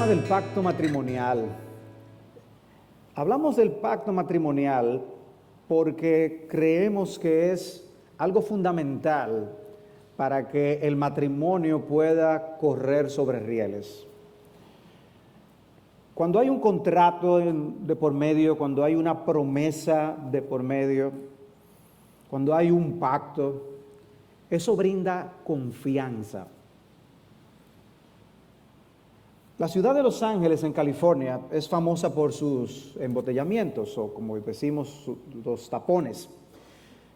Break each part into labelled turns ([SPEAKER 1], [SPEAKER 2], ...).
[SPEAKER 1] tema del pacto matrimonial. Hablamos del pacto matrimonial porque creemos que es algo fundamental para que el matrimonio pueda correr sobre rieles. Cuando hay un contrato de por medio, cuando hay una promesa de por medio, cuando hay un pacto, eso brinda confianza. La ciudad de Los Ángeles, en California, es famosa por sus embotellamientos, o como decimos, los tapones.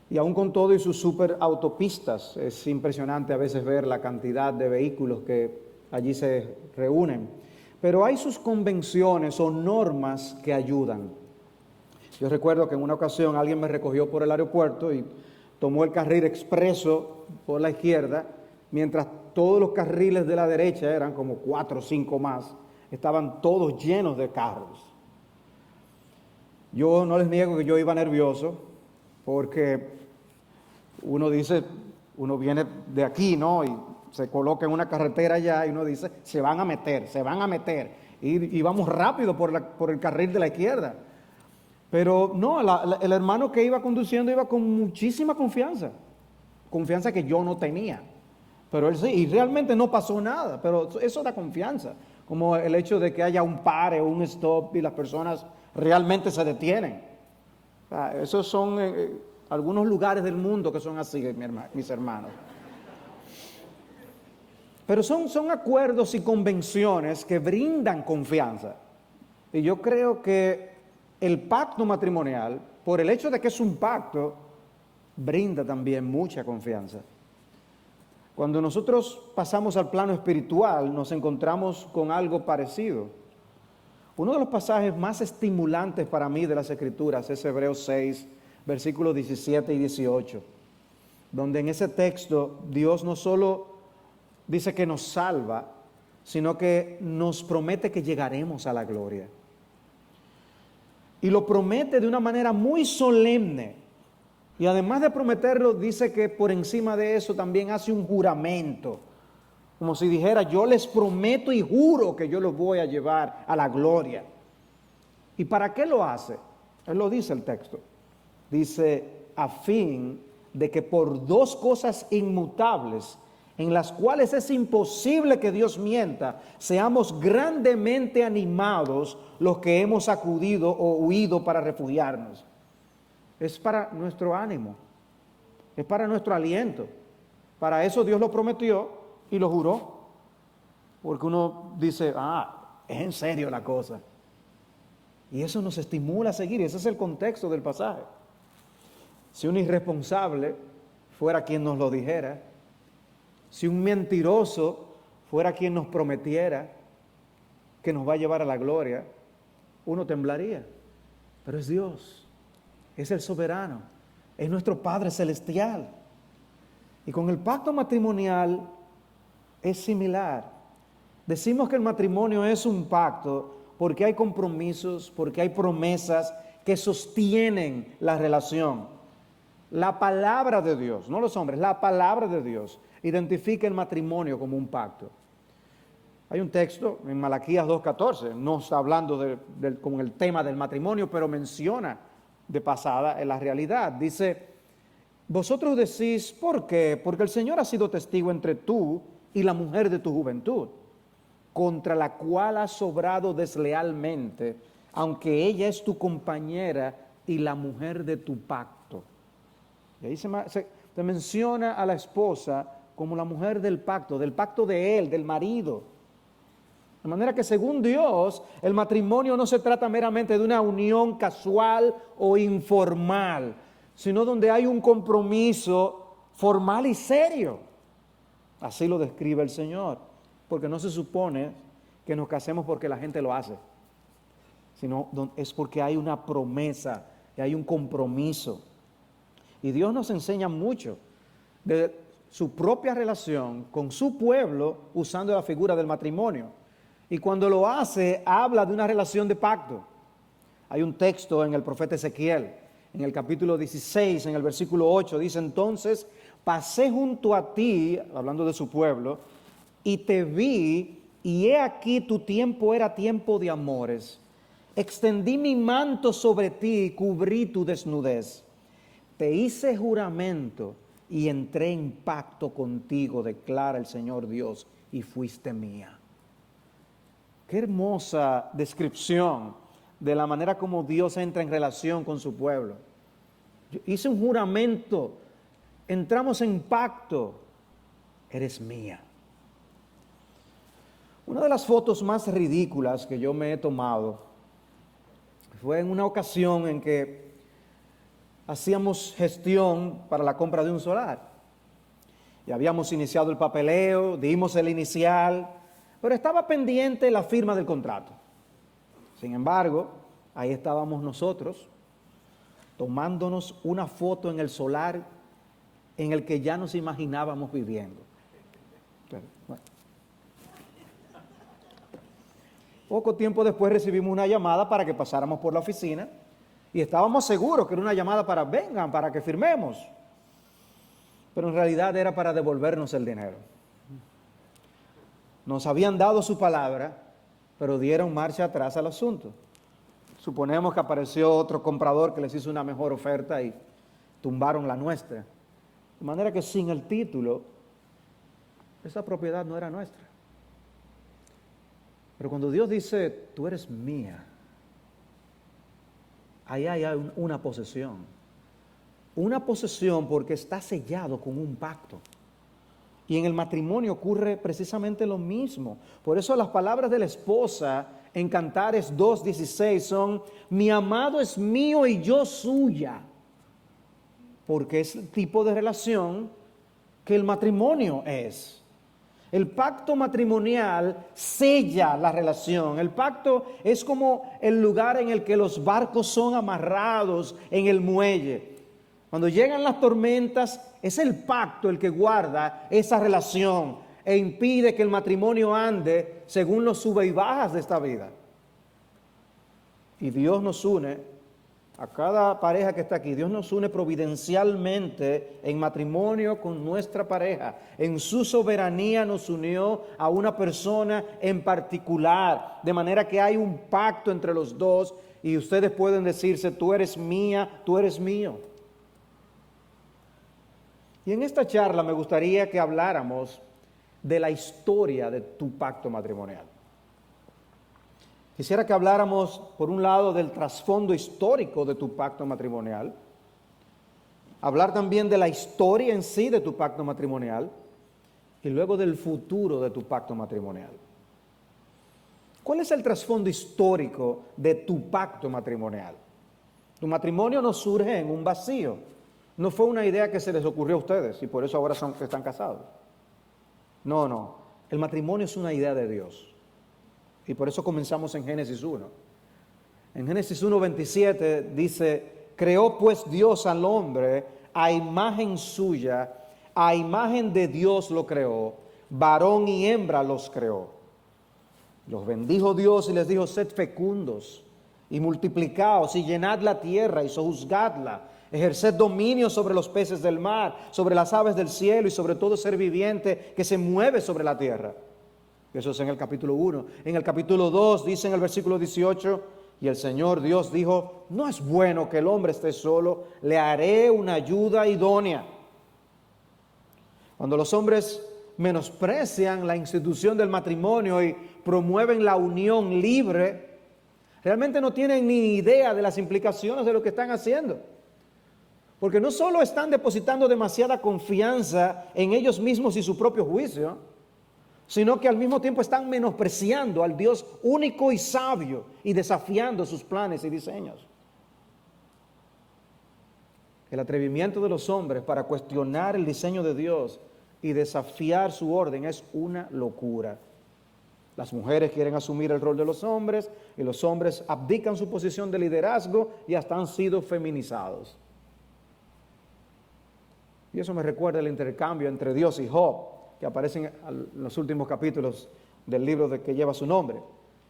[SPEAKER 1] Y aún con todo y sus superautopistas, es impresionante a veces ver la cantidad de vehículos que allí se reúnen. Pero hay sus convenciones o normas que ayudan. Yo recuerdo que en una ocasión alguien me recogió por el aeropuerto y tomó el carril expreso por la izquierda, mientras todos los carriles de la derecha, eran como 4 o 5 más, estaban todos llenos de carros. Yo no les niego que yo iba nervioso, porque uno dice, uno viene de aquí, ¿no? Y se coloca en una carretera allá y uno dice, se van a meter. Y vamos rápido por el carril de la izquierda. Pero no, el hermano que iba conduciendo iba con muchísima confianza que yo no tenía. Pero él sí, y realmente no pasó nada, pero eso da confianza, como el hecho de que haya un pare o un stop y las personas realmente se detienen. Esos son algunos lugares del mundo que son así, mis hermanos. Pero son acuerdos y convenciones que brindan confianza. Y yo creo que el pacto matrimonial, por el hecho de que es un pacto, brinda también mucha confianza. Cuando nosotros pasamos al plano espiritual, nos encontramos con algo parecido. Uno de los pasajes más estimulantes para mí de las Escrituras es Hebreos 6, versículos 17 y 18, donde en ese texto Dios no solo dice que nos salva, sino que nos promete que llegaremos a la gloria. Y lo promete de una manera muy solemne. Y además de prometerlo, dice que por encima de eso también hace un juramento. Como si dijera, yo les prometo y juro que yo los voy a llevar a la gloria. ¿Y para qué lo hace? Él lo dice el texto. Dice, a fin de que por 2 cosas inmutables, en las cuales es imposible que Dios mienta, seamos grandemente animados los que hemos acudido o huido para refugiarnos. Es para nuestro ánimo, es para nuestro aliento. Para eso Dios lo prometió y lo juró. Porque uno dice, es en serio la cosa. Y eso nos estimula a seguir, y ese es el contexto del pasaje. Si un irresponsable fuera quien nos lo dijera, si un mentiroso fuera quien nos prometiera que nos va a llevar a la gloria, uno temblaría. Pero es Dios. Es el soberano, es nuestro Padre Celestial. Y con el pacto matrimonial es similar. Decimos que el matrimonio es un pacto porque hay compromisos, porque hay promesas que sostienen la relación. La palabra de Dios, no los hombres, la palabra de Dios identifica el matrimonio como un pacto. Hay un texto en Malaquías 2:14, no está hablando con el tema del matrimonio, pero menciona de pasada en la realidad. Dice, vosotros decís, ¿por qué? Porque el Señor ha sido testigo entre tú y la mujer de tu juventud, contra la cual has obrado deslealmente, aunque ella es tu compañera y la mujer de tu pacto. Y ahí se menciona a la esposa como la mujer del pacto de él, del marido. De manera que según Dios, el matrimonio no se trata meramente de una unión casual o informal, sino donde hay un compromiso formal y serio. Así lo describe el Señor, porque no se supone que nos casemos porque la gente lo hace, sino es porque hay una promesa y hay un compromiso. Y Dios nos enseña mucho de su propia relación con su pueblo usando la figura del matrimonio. Y cuando lo hace, habla de una relación de pacto. Hay un texto en el profeta Ezequiel, en el capítulo 16, en el versículo 8, dice, entonces pasé junto a ti, hablando de su pueblo, y te vi y he aquí tu tiempo era tiempo de amores. Extendí mi manto sobre ti y cubrí tu desnudez. Te hice juramento y entré en pacto contigo, declara el Señor Dios, y fuiste mía. Qué hermosa descripción de la manera como Dios entra en relación con su pueblo. Yo hice un juramento, entramos en pacto, eres mía. Una de las fotos más ridículas que yo me he tomado fue en una ocasión en que hacíamos gestión para la compra de un solar. Y habíamos iniciado el papeleo, dimos el inicial, pero estaba pendiente la firma del contrato. Sin embargo, ahí estábamos nosotros, tomándonos una foto en el solar en el que ya nos imaginábamos viviendo. Pero, bueno. Poco tiempo después recibimos una llamada para que pasáramos por la oficina y estábamos seguros que era una llamada para vengan, para que firmemos. Pero en realidad era para devolvernos el dinero. Nos habían dado su palabra, pero dieron marcha atrás al asunto. Suponemos que apareció otro comprador que les hizo una mejor oferta y tumbaron la nuestra. De manera que sin el título, esa propiedad no era nuestra. Pero cuando Dios dice, tú eres mía, ahí hay una posesión. Una posesión porque está sellado con un pacto. Y en el matrimonio ocurre precisamente lo mismo. Por eso las palabras de la esposa en Cantares 2:16 son, mi amado es mío y yo suya. Porque es el tipo de relación que el matrimonio es. El pacto matrimonial sella la relación. El pacto es como el lugar en el que los barcos son amarrados en el muelle. Cuando llegan las tormentas, es el pacto el que guarda esa relación e impide que el matrimonio ande según los sube y bajas de esta vida. Y Dios nos une, a cada pareja que está aquí, Dios nos une providencialmente en matrimonio con nuestra pareja. En su soberanía nos unió a una persona en particular, de manera que hay un pacto entre los dos y ustedes pueden decirse, tú eres mía, tú eres mío. Y en esta charla me gustaría que habláramos de la historia de tu pacto matrimonial. Quisiera que habláramos, por un lado, del trasfondo histórico de tu pacto matrimonial, hablar también de la historia en sí de tu pacto matrimonial y luego del futuro de tu pacto matrimonial. ¿Cuál es el trasfondo histórico de tu pacto matrimonial? Tu matrimonio no surge en un vacío. No fue una idea que se les ocurrió a ustedes y por eso ahora están casados. No. El matrimonio es una idea de Dios. Y por eso comenzamos en Génesis 1. En Génesis 1:27 dice, creó pues Dios al hombre a imagen suya, a imagen de Dios lo creó, varón y hembra los creó. Los bendijo Dios y les dijo, sed fecundos y multiplicaos y llenad la tierra y sojuzgadla, ejerced dominio sobre los peces del mar, sobre las aves del cielo y sobre todo ser viviente que se mueve sobre la tierra. Eso es en el capítulo 1. En el capítulo 2 dice en el versículo 18, y el Señor Dios dijo, no es bueno que el hombre esté solo, le haré una ayuda idónea. Cuando los hombres menosprecian la institución del matrimonio y promueven la unión libre, realmente no tienen ni idea de las implicaciones de lo que están haciendo. Porque no solo están depositando demasiada confianza en ellos mismos y su propio juicio, sino que al mismo tiempo están menospreciando al Dios único y sabio y desafiando sus planes y diseños. El atrevimiento de los hombres para cuestionar el diseño de Dios y desafiar su orden es una locura. Las mujeres quieren asumir el rol de los hombres y los hombres abdican su posición de liderazgo y hasta han sido feminizados. Y eso me recuerda el intercambio entre Dios y Job, que aparecen en los últimos capítulos del libro que lleva su nombre.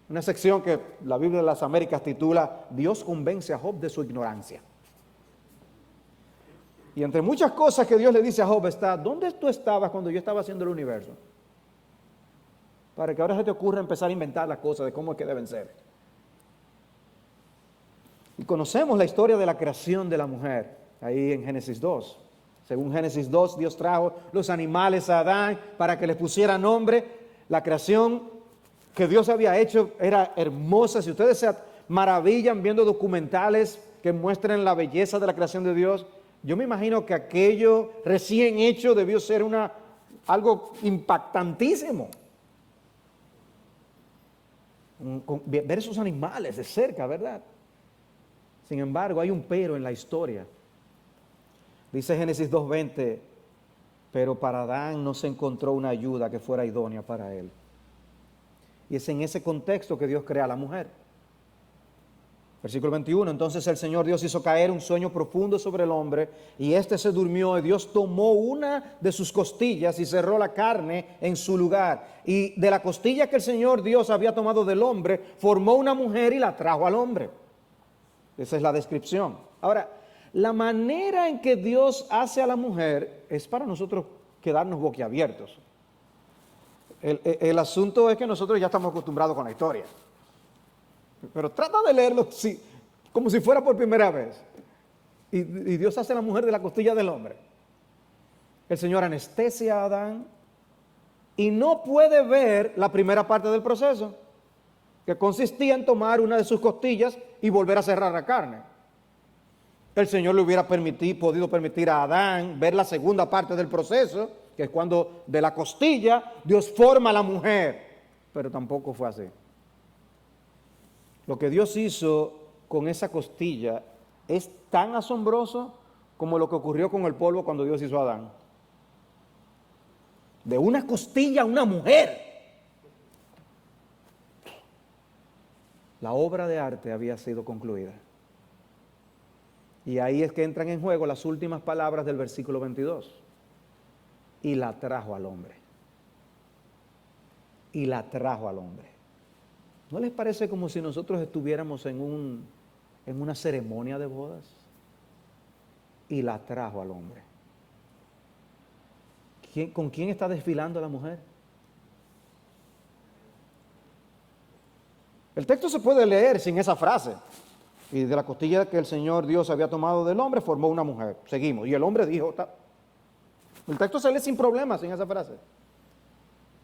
[SPEAKER 1] Una sección que la Biblia de las Américas titula Dios convence a Job de su ignorancia. Y entre muchas cosas que Dios le dice a Job está, ¿dónde tú estabas cuando yo estaba haciendo el universo? para que ahora se te ocurra empezar a inventar las cosas de cómo es que deben ser. Y conocemos la historia de la creación de la mujer, ahí en Génesis 2. Según Génesis 2, Dios trajo los animales a Adán para que les pusiera nombre. La creación que Dios había hecho era hermosa. Si ustedes se maravillan viendo documentales que muestran la belleza de la creación de Dios, yo me imagino que aquello recién hecho debió ser algo impactantísimo. Ver esos animales de cerca, ¿verdad? Sin embargo, hay un pero en la historia. Dice Génesis 2:20, pero para Adán no se encontró una ayuda que fuera idónea para él. Y es en ese contexto que Dios crea a la mujer. Versículo 21, entonces el Señor Dios hizo caer un sueño profundo sobre el hombre, y éste se durmió, y Dios tomó una de sus costillas y cerró la carne en su lugar. Y de la costilla que el Señor Dios había tomado del hombre, formó una mujer y la trajo al hombre. Esa es la descripción. Ahora, la manera en que Dios hace a la mujer es para nosotros quedarnos boquiabiertos. El asunto es que nosotros ya estamos acostumbrados con la historia. Pero trata de leerlo como si fuera por primera vez. Y Dios hace a la mujer de la costilla del hombre. El Señor anestesia a Adán y no puede ver la primera parte del proceso, que consistía en tomar una de sus costillas y volver a cerrar la carne. El Señor le hubiera podido permitir a Adán ver la segunda parte del proceso, que es cuando de la costilla Dios forma a la mujer, pero tampoco fue así. Lo que Dios hizo con esa costilla es tan asombroso como lo que ocurrió con el polvo cuando Dios hizo a Adán. De una costilla a una mujer. La obra de arte había sido concluida. Y ahí es que entran en juego las últimas palabras del versículo 22. Y la trajo al hombre. Y la trajo al hombre. ¿No les parece como si nosotros estuviéramos en una ceremonia de bodas? Y la trajo al hombre. ¿Con quién está desfilando la mujer? El texto se puede leer sin esa frase. Y de la costilla que el Señor Dios había tomado del hombre, formó una mujer. Seguimos. Y el hombre dijo, el texto se lee sin problemas sin esa frase.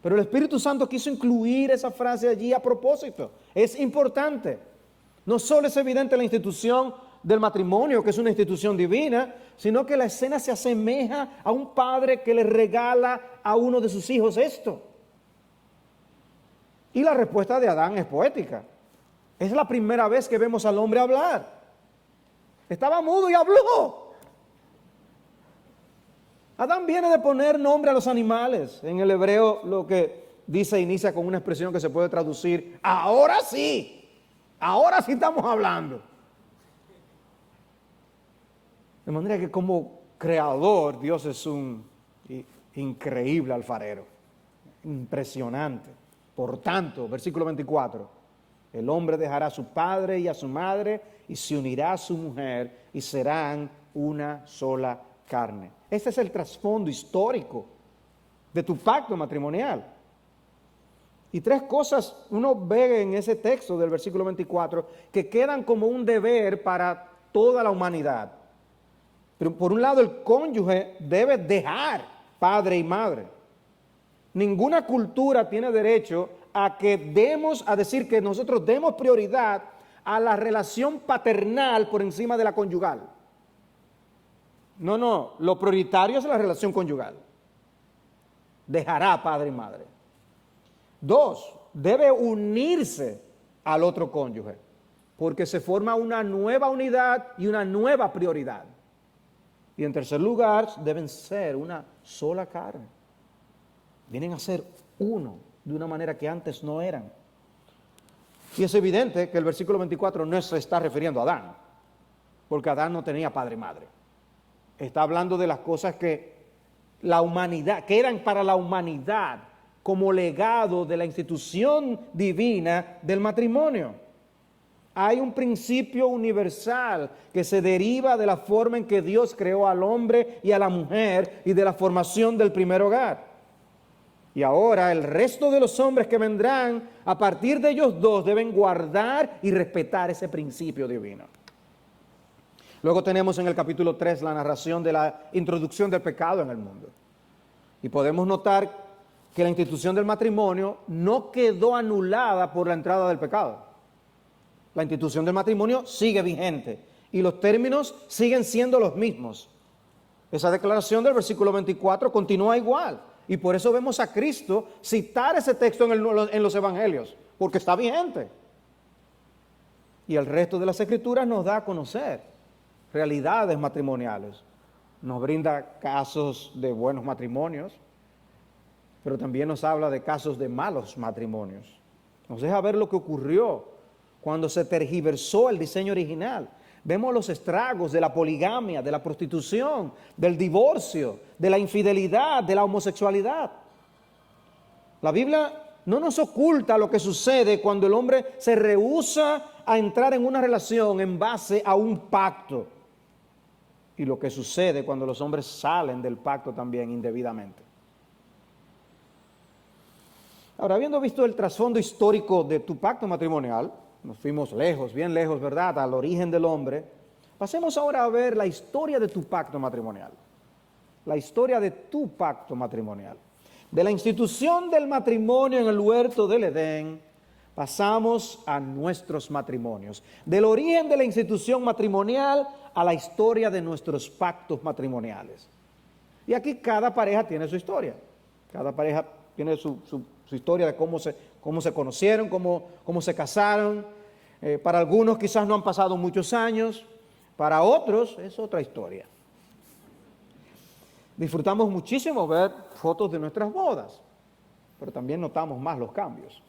[SPEAKER 1] Pero el Espíritu Santo quiso incluir esa frase allí a propósito. Es importante. No solo es evidente la institución del matrimonio, que es una institución divina, sino que la escena se asemeja a un padre que le regala a uno de sus hijos esto. Y la respuesta de Adán es poética. Es la primera vez que vemos al hombre hablar. Estaba mudo y habló. Adán viene de poner nombre a los animales. En el hebreo lo que dice inicia con una expresión que se puede traducir, ahora sí estamos hablando. De manera que como creador, Dios es un increíble alfarero, impresionante. Por tanto, versículo 24, el hombre dejará a su padre y a su madre y se unirá a su mujer y serán una sola carne. Este es el trasfondo histórico de tu pacto matrimonial. Y tres cosas uno ve en ese texto del versículo 24 que quedan como un deber para toda la humanidad. Pero por un lado el cónyuge debe dejar padre y madre. Ninguna cultura tiene derecho a decir que nosotros demos prioridad a la relación paternal por encima de la conyugal. No, lo prioritario es la relación conyugal. Dejará padre y madre. 2, debe unirse al otro cónyuge, porque se forma una nueva unidad y una nueva prioridad. Y en tercer lugar, deben ser una sola carne. Vienen a ser uno de una manera que antes no eran. Y es evidente que el versículo 24 no se está refiriendo a Adán, porque Adán no tenía padre y madre. Está hablando de las cosas que la humanidad, que eran para la humanidad como legado de la institución divina del matrimonio. Hay un principio universal que se deriva de la forma en que Dios creó al hombre y a la mujer y de la formación del primer hogar. Y ahora el resto de los hombres que vendrán a partir de ellos dos deben guardar y respetar ese principio divino. Luego tenemos en el capítulo 3 la narración de la introducción del pecado en el mundo. Y podemos notar que la institución del matrimonio no quedó anulada por la entrada del pecado. La institución del matrimonio sigue vigente y los términos siguen siendo los mismos. Esa declaración del versículo 24 continúa igual. Y por eso vemos a Cristo citar ese texto en los evangelios, porque está vigente. Y el resto de las escrituras nos da a conocer realidades matrimoniales. Nos brinda casos de buenos matrimonios, pero también nos habla de casos de malos matrimonios. Nos deja ver lo que ocurrió cuando se tergiversó el diseño original. Vemos los estragos de la poligamia, de la prostitución, del divorcio, de la infidelidad, de la homosexualidad. La Biblia no nos oculta lo que sucede cuando el hombre se rehúsa a entrar en una relación en base a un pacto. Y lo que sucede cuando los hombres salen del pacto también indebidamente. Ahora, habiendo visto el trasfondo histórico de tu pacto matrimonial, nos fuimos lejos, bien lejos, ¿verdad?, al origen del hombre. Pasemos ahora a ver la historia de tu pacto matrimonial. La historia de tu pacto matrimonial. De la institución del matrimonio en el huerto del Edén, pasamos a nuestros matrimonios. Del origen de la institución matrimonial a la historia de nuestros pactos matrimoniales. Y aquí cada pareja tiene su historia. Cada pareja tiene su historia de cómo se conocieron, cómo se casaron. Para algunos quizás no han pasado muchos años, para otros es otra historia. Disfrutamos muchísimo ver fotos de nuestras bodas, pero también notamos más los cambios.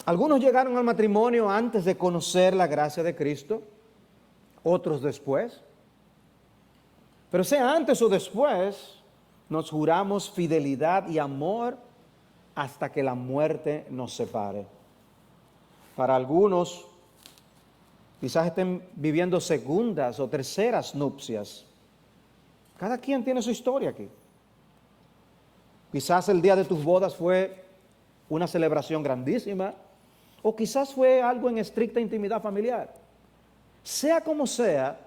[SPEAKER 1] Algunos llegaron al matrimonio antes de conocer la gracia de Cristo, otros después. Pero sea antes o después, nos juramos fidelidad y amor hasta que la muerte nos separe. Para algunos, quizás estén viviendo segundas o terceras nupcias. Cada quien tiene su historia aquí. Quizás el día de tus bodas fue una celebración grandísima, o quizás fue algo en estricta intimidad familiar. Sea como sea,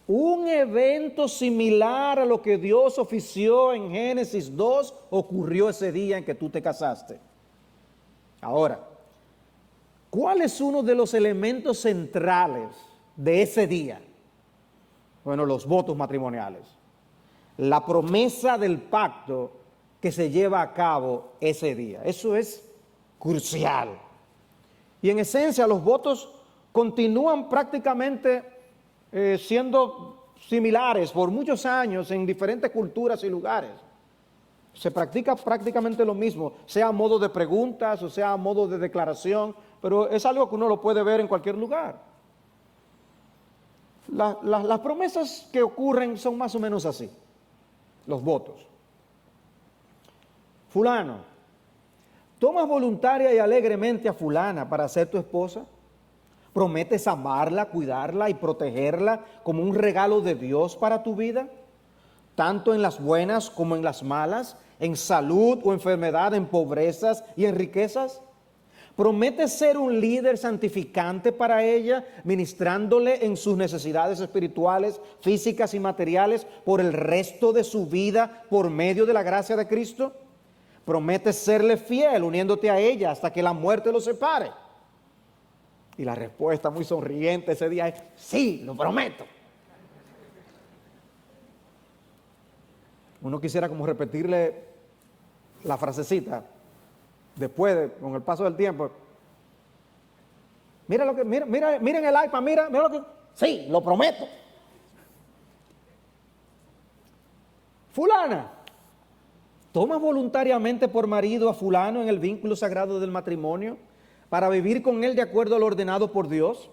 [SPEAKER 1] un evento similar a lo que Dios ofició en Génesis 2 ocurrió ese día en que tú te casaste. Ahora, ¿cuál es uno de los elementos centrales de ese día? Bueno, los votos matrimoniales. La promesa del pacto que se lleva a cabo ese día. Eso es crucial. Y en esencia los votos continúan prácticamente siendo similares por muchos años en diferentes culturas y lugares. Se practica prácticamente lo mismo, sea a modo de preguntas o sea a modo de declaración, pero es algo que uno lo puede ver en cualquier lugar. Las promesas que ocurren son más o menos así, los votos. Fulano, ¿tomas voluntaria y alegremente a fulana para ser tu esposa? ¿Prometes amarla, cuidarla y protegerla como un regalo de Dios para tu vida? Tanto en las buenas como en las malas, en salud o enfermedad, en pobrezas y en riquezas. ¿Prometes ser un líder santificante para ella, ministrándole en sus necesidades espirituales, físicas y materiales por el resto de su vida por medio de la gracia de Cristo? ¿Prometes serle fiel, uniéndote a ella hasta que la muerte los separe? Y la respuesta muy sonriente ese día es: sí, lo prometo. Uno quisiera como repetirle la frasecita después, con el paso del tiempo. Mira lo que, mira en el iPad, mira lo que, sí, lo prometo. Fulana, ¿tomas voluntariamente por marido a fulano en el vínculo sagrado del matrimonio para vivir con él de acuerdo a lo ordenado por Dios?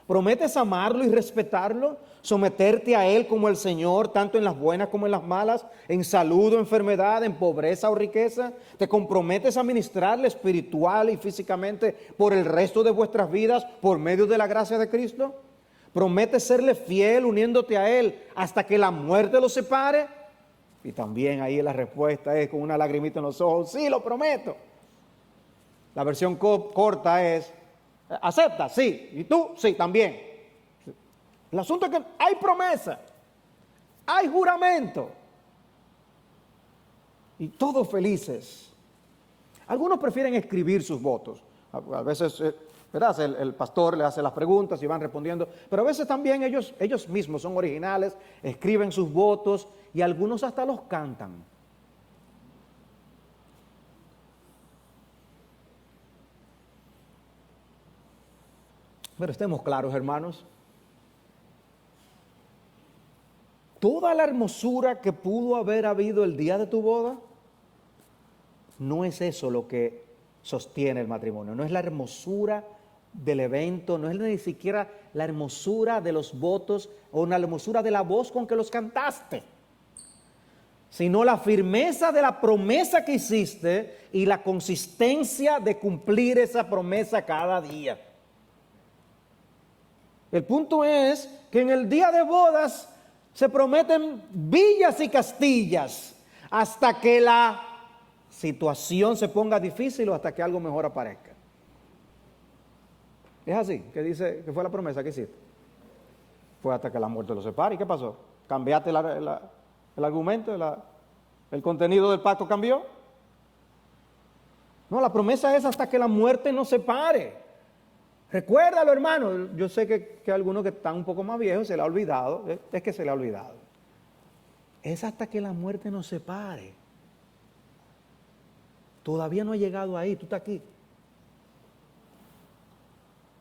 [SPEAKER 1] ¿Prometes amarlo y respetarlo? ¿Someterte a él como el Señor, tanto en las buenas como en las malas, en salud o enfermedad, en pobreza o riqueza? ¿Te comprometes a ministrarle espiritual y físicamente por el resto de vuestras vidas por medio de la gracia de Cristo? ¿Prometes serle fiel uniéndote a él hasta que la muerte los separe? Y también ahí la respuesta es con una lagrimita en los ojos, sí, lo prometo. La versión corta es, ¿acepta? Sí. ¿Y tú? Sí, también. El asunto es que hay promesa, hay juramento. Y todos felices. Algunos prefieren escribir sus votos. A veces, ¿verdad? El pastor le hace las preguntas y van respondiendo. Pero a veces también ellos mismos son originales, escriben sus votos y algunos hasta los cantan. Pero estemos claros, hermanos. Toda la hermosura que pudo haber habido el día de tu boda, no es eso lo que sostiene el matrimonio. No es la hermosura del evento, no es ni siquiera la hermosura de los votos o la hermosura de la voz con que los cantaste, sino la firmeza de la promesa que hiciste y la consistencia de cumplir esa promesa cada día. El punto es que en el día de bodas se prometen villas y castillas hasta que la situación se ponga difícil o hasta que algo mejor aparezca. Es así, que dice, que fue la promesa que hiciste. Fue hasta que la muerte los separe. ¿Y qué pasó? ¿Cambiaste el argumento? ¿El contenido del pacto cambió? No, la promesa es hasta que la muerte nos separe. Recuérdalo, hermano. Yo sé que algunos que están un poco más viejos se le ha olvidado. Es que se le ha olvidado. Es hasta que la muerte nos separe. Todavía no ha llegado ahí, tú estás aquí.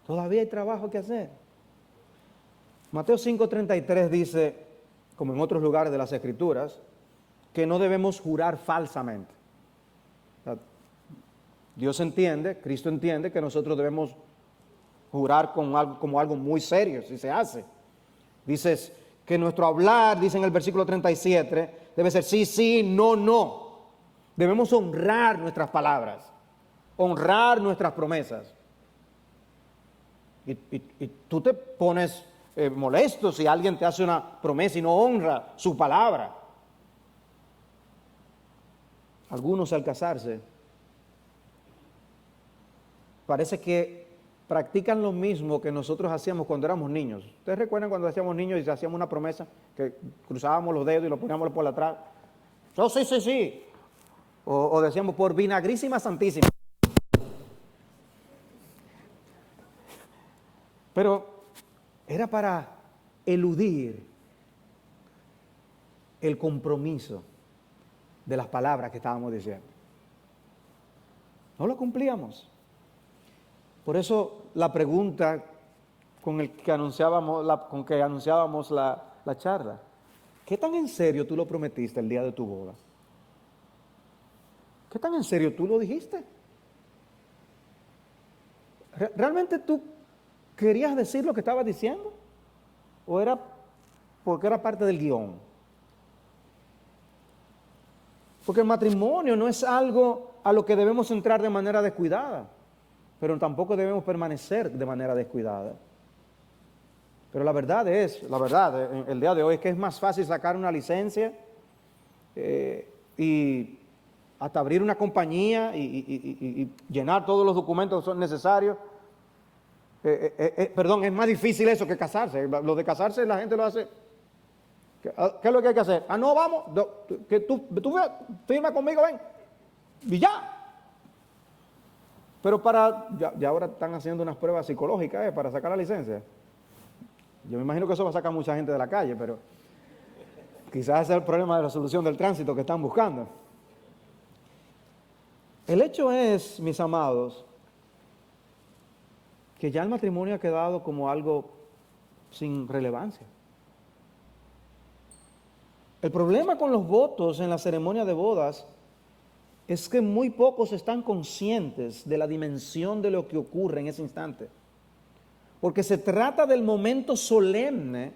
[SPEAKER 1] Todavía hay trabajo que hacer. Mateo 5:33 dice, como en otros lugares de las Escrituras, que no debemos jurar falsamente. O sea, Dios entiende, Cristo entiende que nosotros debemos jurar como algo muy serio, si se hace. Dices que nuestro hablar, dice en el versículo 37, debe ser sí, sí, no, no. Debemos honrar nuestras palabras, honrar nuestras promesas. Y tú te pones molesto si alguien te hace una promesa y no honra su palabra. Algunos al casarse parece que practican lo mismo que nosotros hacíamos cuando éramos niños. ¿Ustedes recuerdan cuando hacíamos niños y hacíamos una promesa que cruzábamos los dedos y lo poníamos por atrás? Oh, sí, sí, sí. O decíamos por vinagrísima santísima. Pero era para eludir el compromiso de las palabras que estábamos diciendo. No lo cumplíamos. Por eso la pregunta con que anunciábamos la charla, ¿qué tan en serio tú lo prometiste el día de tu boda? ¿Qué tan en serio tú lo dijiste? ¿Realmente tú querías decir lo que estabas diciendo? ¿O era porque era parte del guión? Porque el matrimonio no es algo a lo que debemos entrar de manera descuidada, pero tampoco debemos permanecer de manera descuidada. Pero la verdad, el día de hoy es que es más fácil sacar una licencia y hasta abrir una compañía y llenar todos los documentos que son necesarios. Es más difícil eso que casarse. Lo de casarse la gente lo hace. ¿Qué es lo que hay que hacer? No, vamos, que tú firma conmigo, ven. Y ya. Pero ya ahora están haciendo unas pruebas psicológicas para sacar la licencia. Yo me imagino que eso va a sacar mucha gente de la calle, pero quizás ese es el problema de la solución del tránsito que están buscando. El hecho es, mis amados, que ya el matrimonio ha quedado como algo sin relevancia. El problema con los votos en la ceremonia de bodas es que muy pocos están conscientes de la dimensión de lo que ocurre en ese instante. Porque se trata del momento solemne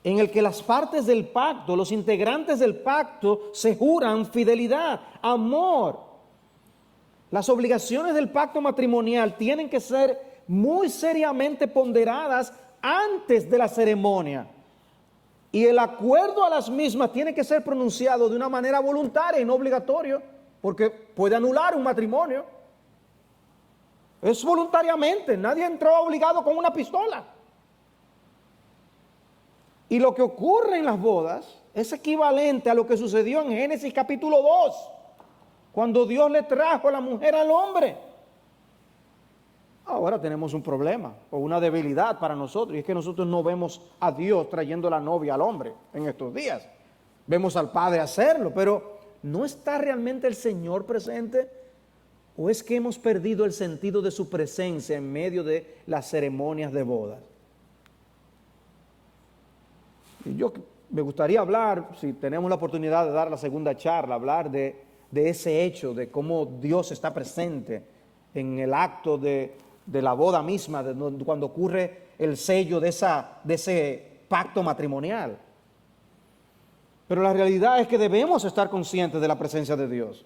[SPEAKER 1] en el que las partes del pacto, los integrantes del pacto, se juran fidelidad, amor. Las obligaciones del pacto matrimonial tienen que ser muy seriamente ponderadas antes de la ceremonia. Y el acuerdo a las mismas tiene que ser pronunciado de una manera voluntaria y no obligatoria, porque puede anular un matrimonio. Es voluntariamente, nadie entró obligado con una pistola. Y lo que ocurre en las bodas es equivalente a lo que sucedió en Génesis capítulo 2, cuando Dios le trajo a la mujer al hombre. Ahora tenemos un problema o una debilidad para nosotros, y es que nosotros no vemos a Dios trayendo la novia al hombre en estos días. Vemos al Padre hacerlo, pero ¿no está realmente el Señor presente? ¿O es que hemos perdido el sentido de su presencia en medio de las ceremonias de bodas? Y yo me gustaría hablar, si tenemos la oportunidad de dar la segunda charla, hablar de ese hecho, de cómo Dios está presente en el acto de la boda misma, cuando ocurre el sello de ese pacto matrimonial. Pero la realidad es que debemos estar conscientes de la presencia de Dios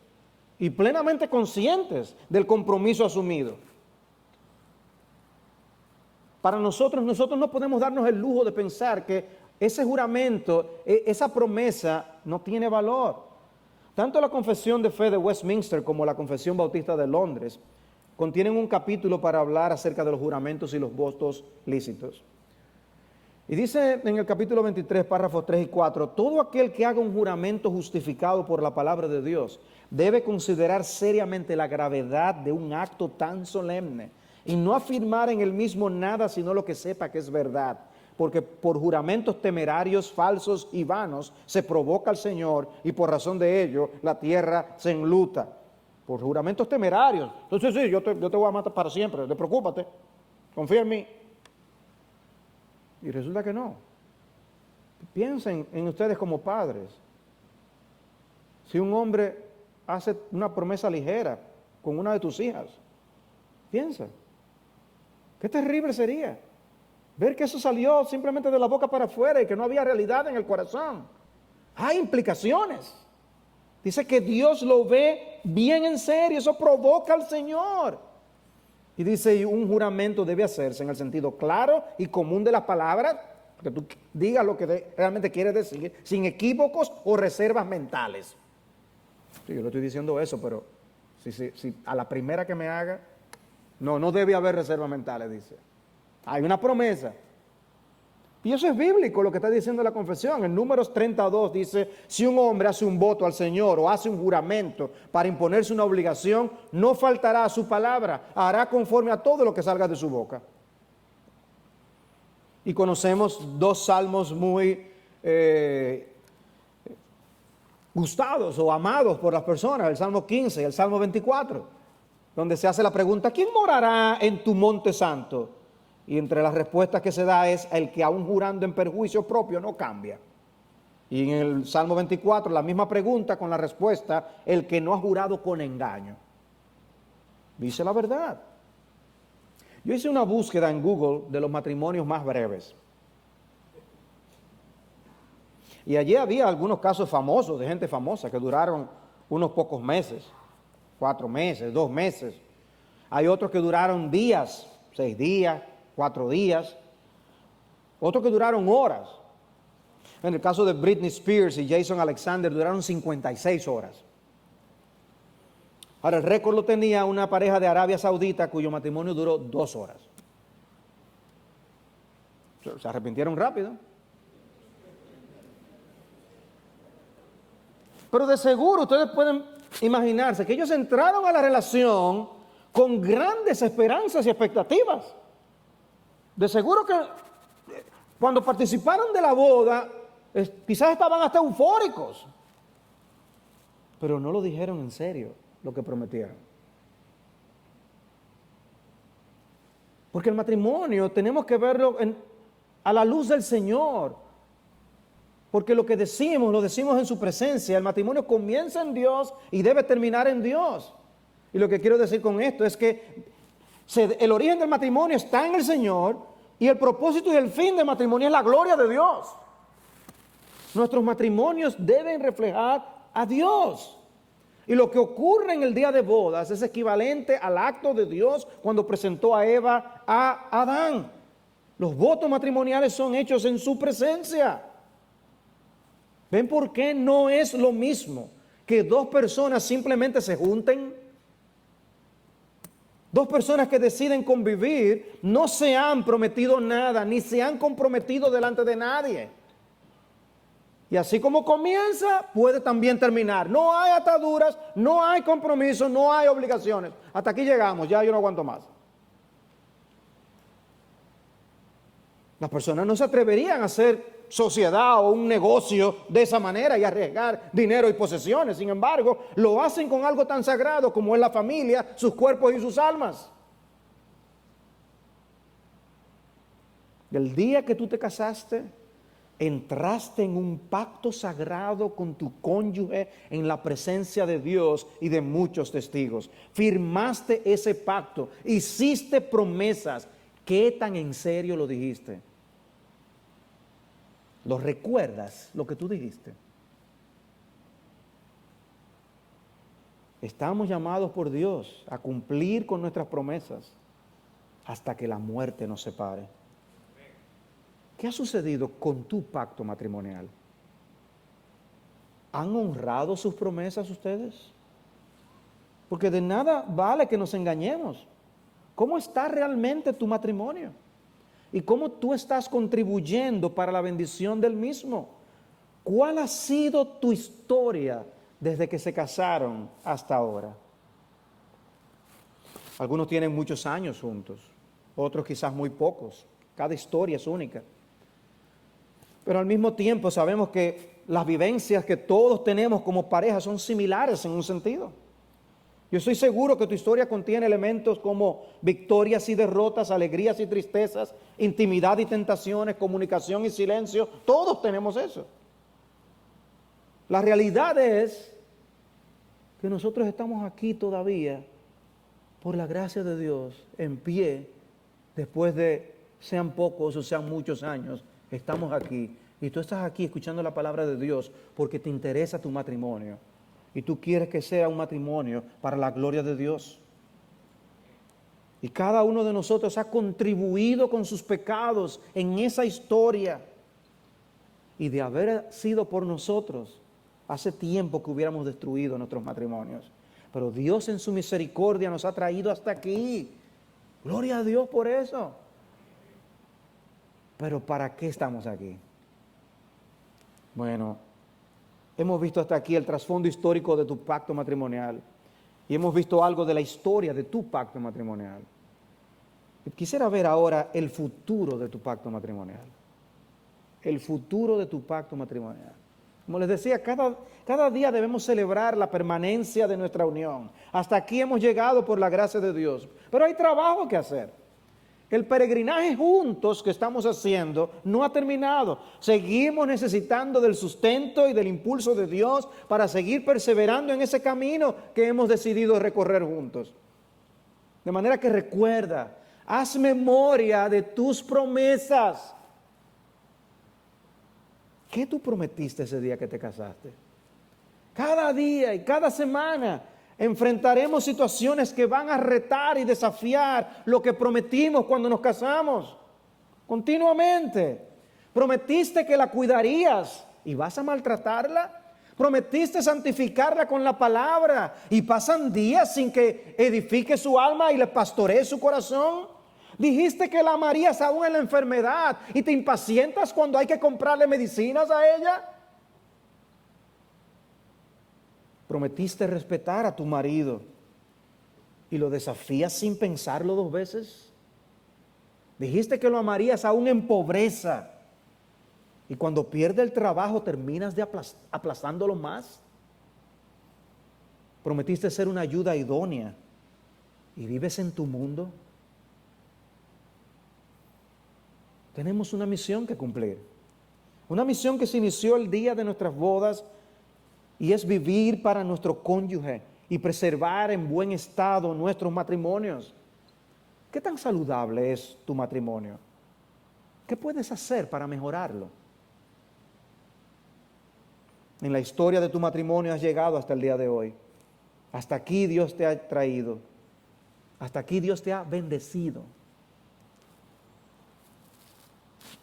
[SPEAKER 1] y plenamente conscientes del compromiso asumido. Para nosotros no podemos darnos el lujo de pensar que ese juramento, esa promesa no tiene valor. Tanto la Confesión de Fe de Westminster como la Confesión Bautista de Londres contienen un capítulo para hablar acerca de los juramentos y los votos lícitos. Y dice en el capítulo 23, párrafos 3 y 4, todo aquel que haga un juramento justificado por la palabra de Dios debe considerar seriamente la gravedad de un acto tan solemne y no afirmar en él mismo nada sino lo que sepa que es verdad, porque por juramentos temerarios, falsos y vanos se provoca al Señor y por razón de ello la tierra se enluta. Por juramentos temerarios. Entonces sí, yo te voy a matar para siempre, no te preocúpate, confía en mí. Y resulta que no. Piensen en ustedes como padres. Si un hombre hace una promesa ligera con una de tus hijas, piensa, qué terrible sería ver que eso salió simplemente de la boca para afuera y que no había realidad en el corazón. Hay implicaciones. Dice que Dios lo ve bien en serio, eso provoca al Señor. Y dice, un juramento debe hacerse en el sentido claro y común de las palabras, que tú digas lo que realmente quieres decir, sin equívocos o reservas mentales. Sí, yo le estoy diciendo eso, pero si a la primera que me haga, no debe haber reservas mentales, dice. Hay una promesa. Y eso es bíblico lo que está diciendo la confesión. En Números 32 dice, si un hombre hace un voto al Señor o hace un juramento para imponerse una obligación, no faltará a su palabra, hará conforme a todo lo que salga de su boca. Y conocemos dos salmos muy gustados o amados por las personas, el Salmo 15 y el Salmo 24, donde se hace la pregunta, ¿quién morará en tu monte santo? Y entre las respuestas que se da es el que aún jurando en perjuicio propio no cambia. Y en el Salmo 24 la misma pregunta con la respuesta, el que no ha jurado con engaño. Dice la verdad. Yo hice una búsqueda en Google de los matrimonios más breves. Y allí había algunos casos famosos, de gente famosa, que duraron unos pocos meses, 4 meses, 2 meses. Hay otros que duraron días, 6 días, 4 días, otros que duraron horas. En el caso de Britney Spears y Jason Alexander duraron 56 horas. Ahora el récord lo tenía una pareja de Arabia Saudita cuyo matrimonio duró 2 horas. Se arrepintieron rápido. Pero de seguro ustedes pueden imaginarse que ellos entraron a la relación con grandes esperanzas y expectativas. De seguro que cuando participaron de la boda, quizás estaban hasta eufóricos, pero no lo dijeron en serio lo que prometieron. Porque el matrimonio tenemos que verlo a la luz del Señor, porque lo que decimos, lo decimos en su presencia. El matrimonio comienza en Dios y debe terminar en Dios. Y lo que quiero decir con esto es que el origen del matrimonio está en el Señor y el propósito y el fin del matrimonio es la gloria de Dios. Nuestros matrimonios deben reflejar a Dios. Y lo que ocurre en el día de bodas es equivalente al acto de Dios cuando presentó a Eva a Adán. Los votos matrimoniales son hechos en su presencia. ¿Ven por qué no es lo mismo que dos personas simplemente se junten? Dos personas que deciden convivir no se han prometido nada, ni se han comprometido delante de nadie. Y así como comienza, puede también terminar. No hay ataduras, no hay compromisos, no hay obligaciones. Hasta aquí llegamos, ya yo no aguanto más. Las personas no se atreverían a hacer sociedad o un negocio de esa manera y arriesgar dinero y posesiones. Sin embargo, lo hacen con algo tan sagrado como es la familia, sus cuerpos y sus almas. El día que tú te casaste, entraste en un pacto sagrado con tu cónyuge en la presencia de Dios y de muchos testigos. Firmaste ese pacto, hiciste promesas. ¿Qué tan en serio lo dijiste? ¿Lo recuerdas lo que tú dijiste? Estamos llamados por Dios a cumplir con nuestras promesas hasta que la muerte nos separe. ¿Qué ha sucedido con tu pacto matrimonial? ¿Han honrado sus promesas ustedes? Porque de nada vale que nos engañemos. ¿Cómo está realmente tu matrimonio? ¿Y cómo tú estás contribuyendo para la bendición del mismo? ¿Cuál ha sido tu historia desde que se casaron hasta ahora? Algunos tienen muchos años juntos, otros quizás muy pocos. Cada historia es única. Pero al mismo tiempo sabemos que las vivencias que todos tenemos como pareja son similares en un sentido. Yo estoy seguro que tu historia contiene elementos como victorias y derrotas, alegrías y tristezas, intimidad y tentaciones, comunicación y silencio. Todos tenemos eso. La realidad es que nosotros estamos aquí todavía, por la gracia de Dios, en pie, después de sean pocos o sean muchos años, estamos aquí. Y tú estás aquí escuchando la palabra de Dios porque te interesa tu matrimonio. Y tú quieres que sea un matrimonio para la gloria de Dios. Y cada uno de nosotros ha contribuido con sus pecados en esa historia. Y de haber sido por nosotros, hace tiempo que hubiéramos destruido nuestros matrimonios. Pero Dios en su misericordia nos ha traído hasta aquí. Gloria a Dios por eso. Pero ¿para qué estamos aquí? Bueno, hemos visto hasta aquí el trasfondo histórico de tu pacto matrimonial y hemos visto algo de la historia de tu pacto matrimonial. Quisiera ver ahora el futuro de tu pacto matrimonial. El futuro de tu pacto matrimonial. Como les decía, cada día debemos celebrar la permanencia de nuestra unión. Hasta aquí hemos llegado por la gracia de Dios, pero hay trabajo que hacer. El peregrinaje juntos que estamos haciendo no ha terminado. Seguimos necesitando del sustento y del impulso de Dios para seguir perseverando en ese camino que hemos decidido recorrer juntos. De manera que recuerda, haz memoria de tus promesas. ¿Qué tú prometiste ese día que te casaste? Cada día y cada semana enfrentaremos situaciones que van a retar y desafiar lo que prometimos cuando nos casamos. Continuamente. Prometiste que la cuidarías y vas a maltratarla. Prometiste santificarla con la palabra y pasan días sin que edifique su alma y le pastoree su corazón. Dijiste que la amarías aún en la enfermedad y te impacientas cuando hay que comprarle medicinas a ella. Prometiste respetar a tu marido y lo desafías sin pensarlo dos veces. Dijiste que lo amarías aún en pobreza y cuando pierde el trabajo terminas de aplazándolo más. Prometiste ser una ayuda idónea y vives en tu mundo. Tenemos una misión que cumplir. Una misión que se inició el día de nuestras bodas y es vivir para nuestro cónyuge y preservar en buen estado nuestros matrimonios. ¿Qué tan saludable es tu matrimonio? ¿Qué puedes hacer para mejorarlo? En la historia de tu matrimonio has llegado hasta el día de hoy. Hasta aquí Dios te ha traído. Hasta aquí Dios te ha bendecido.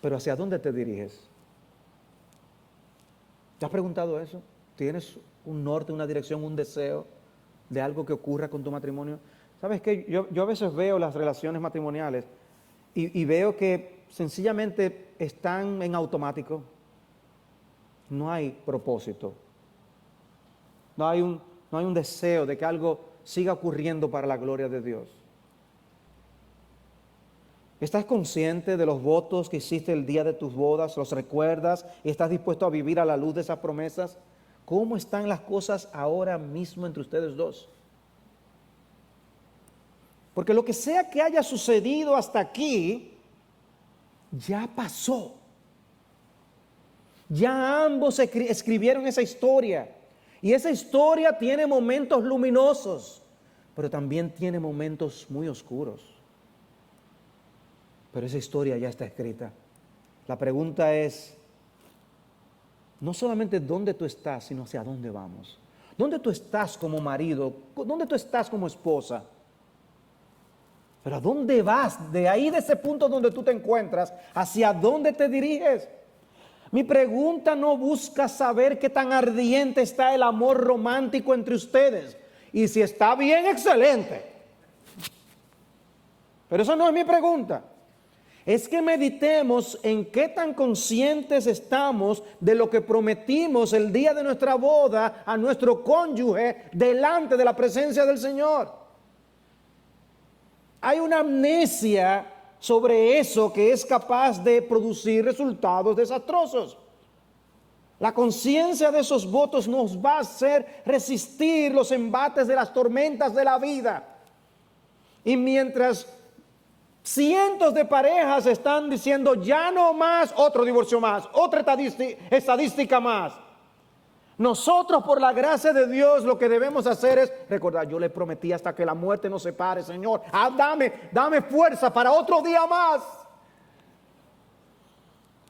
[SPEAKER 1] Pero ¿hacia dónde te diriges? ¿Te has preguntado eso? ¿Tienes un norte, una dirección, un deseo de algo que ocurra con tu matrimonio? ¿Sabes qué? Yo a veces veo las relaciones matrimoniales y veo que sencillamente están en automático. No hay propósito. No hay un deseo de que algo siga ocurriendo para la gloria de Dios. ¿Estás consciente de los votos que hiciste el día de tus bodas? ¿Los recuerdas? ¿Y estás dispuesto a vivir a la luz de esas promesas? ¿Cómo están las cosas ahora mismo entre ustedes dos? Porque lo que sea que haya sucedido hasta aquí, ya pasó. Ya ambos escribieron esa historia. Y esa historia tiene momentos luminosos, pero también tiene momentos muy oscuros. Pero esa historia ya está escrita. La pregunta es, no solamente dónde tú estás, sino hacia dónde vamos. ¿Dónde tú estás como marido? ¿Dónde tú estás como esposa? Pero ¿a dónde vas? De ahí, de ese punto donde tú te encuentras, ¿hacia dónde te diriges? Mi pregunta no busca saber qué tan ardiente está el amor romántico entre ustedes. Y si está bien, excelente. Pero eso no es mi pregunta. Es que meditemos en qué tan conscientes estamos de lo que prometimos el día de nuestra boda a nuestro cónyuge delante de la presencia del Señor. Hay una amnesia sobre eso que es capaz de producir resultados desastrosos. La conciencia de esos votos nos va a hacer resistir los embates de las tormentas de la vida. Y mientras cientos de parejas están diciendo ya no más, otro divorcio más, otra estadística más, nosotros, por la gracia de Dios, lo que debemos hacer es recordar: yo le prometí hasta que la muerte nos separe, Señor. Dame fuerza para otro día más.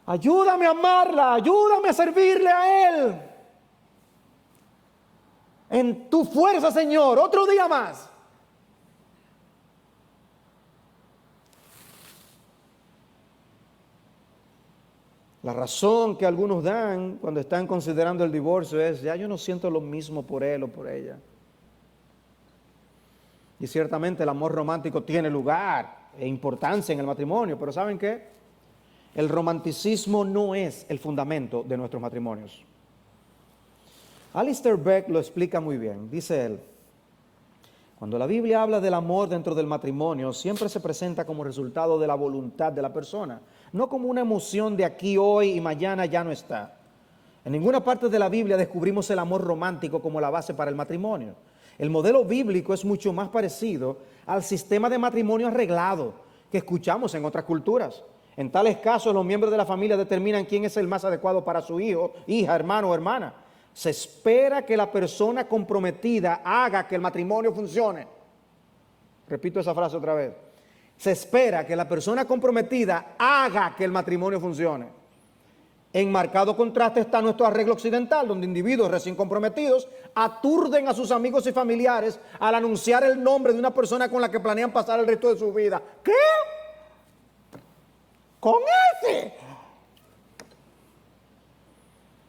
[SPEAKER 1] Ayúdame a amarla, ayúdame a servirle a Él. En tu fuerza, Señor, otro día más. La razón que algunos dan cuando están considerando el divorcio es: ya yo no siento lo mismo por él o por ella. Y ciertamente el amor romántico tiene lugar e importancia en el matrimonio, pero ¿saben qué? El romanticismo no es el fundamento de nuestros matrimonios. Alistair Begg lo explica muy bien. Dice él: cuando la Biblia habla del amor dentro del matrimonio, siempre se presenta como resultado de la voluntad de la persona, no como una emoción de aquí hoy y mañana ya no está. En ninguna parte de la Biblia descubrimos el amor romántico como la base para el matrimonio. El modelo bíblico es mucho más parecido al sistema de matrimonio arreglado que escuchamos en otras culturas. En tales casos, los miembros de la familia determinan quién es el más adecuado para su hijo, hija, hermano o hermana. Se espera que la persona comprometida haga que el matrimonio funcione. Repito esa frase otra vez. Se espera que la persona comprometida haga que el matrimonio funcione. En marcado contraste está nuestro arreglo occidental, donde individuos recién comprometidos aturden a sus amigos y familiares al anunciar el nombre de una persona con la que planean pasar el resto de su vida. ¿Qué? ¿Con ese?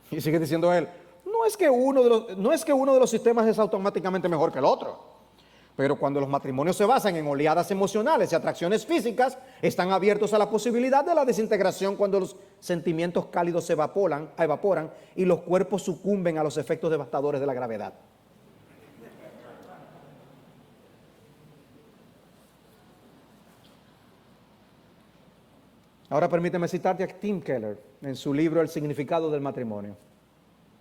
[SPEAKER 1] Y sigue diciendo él: no es que uno de los sistemas es automáticamente mejor que el otro. Pero cuando los matrimonios se basan en oleadas emocionales y atracciones físicas, están abiertos a la posibilidad de la desintegración cuando los sentimientos cálidos se evaporan y los cuerpos sucumben a los efectos devastadores de la gravedad. Ahora permíteme citarte a Tim Keller en su libro El significado del matrimonio.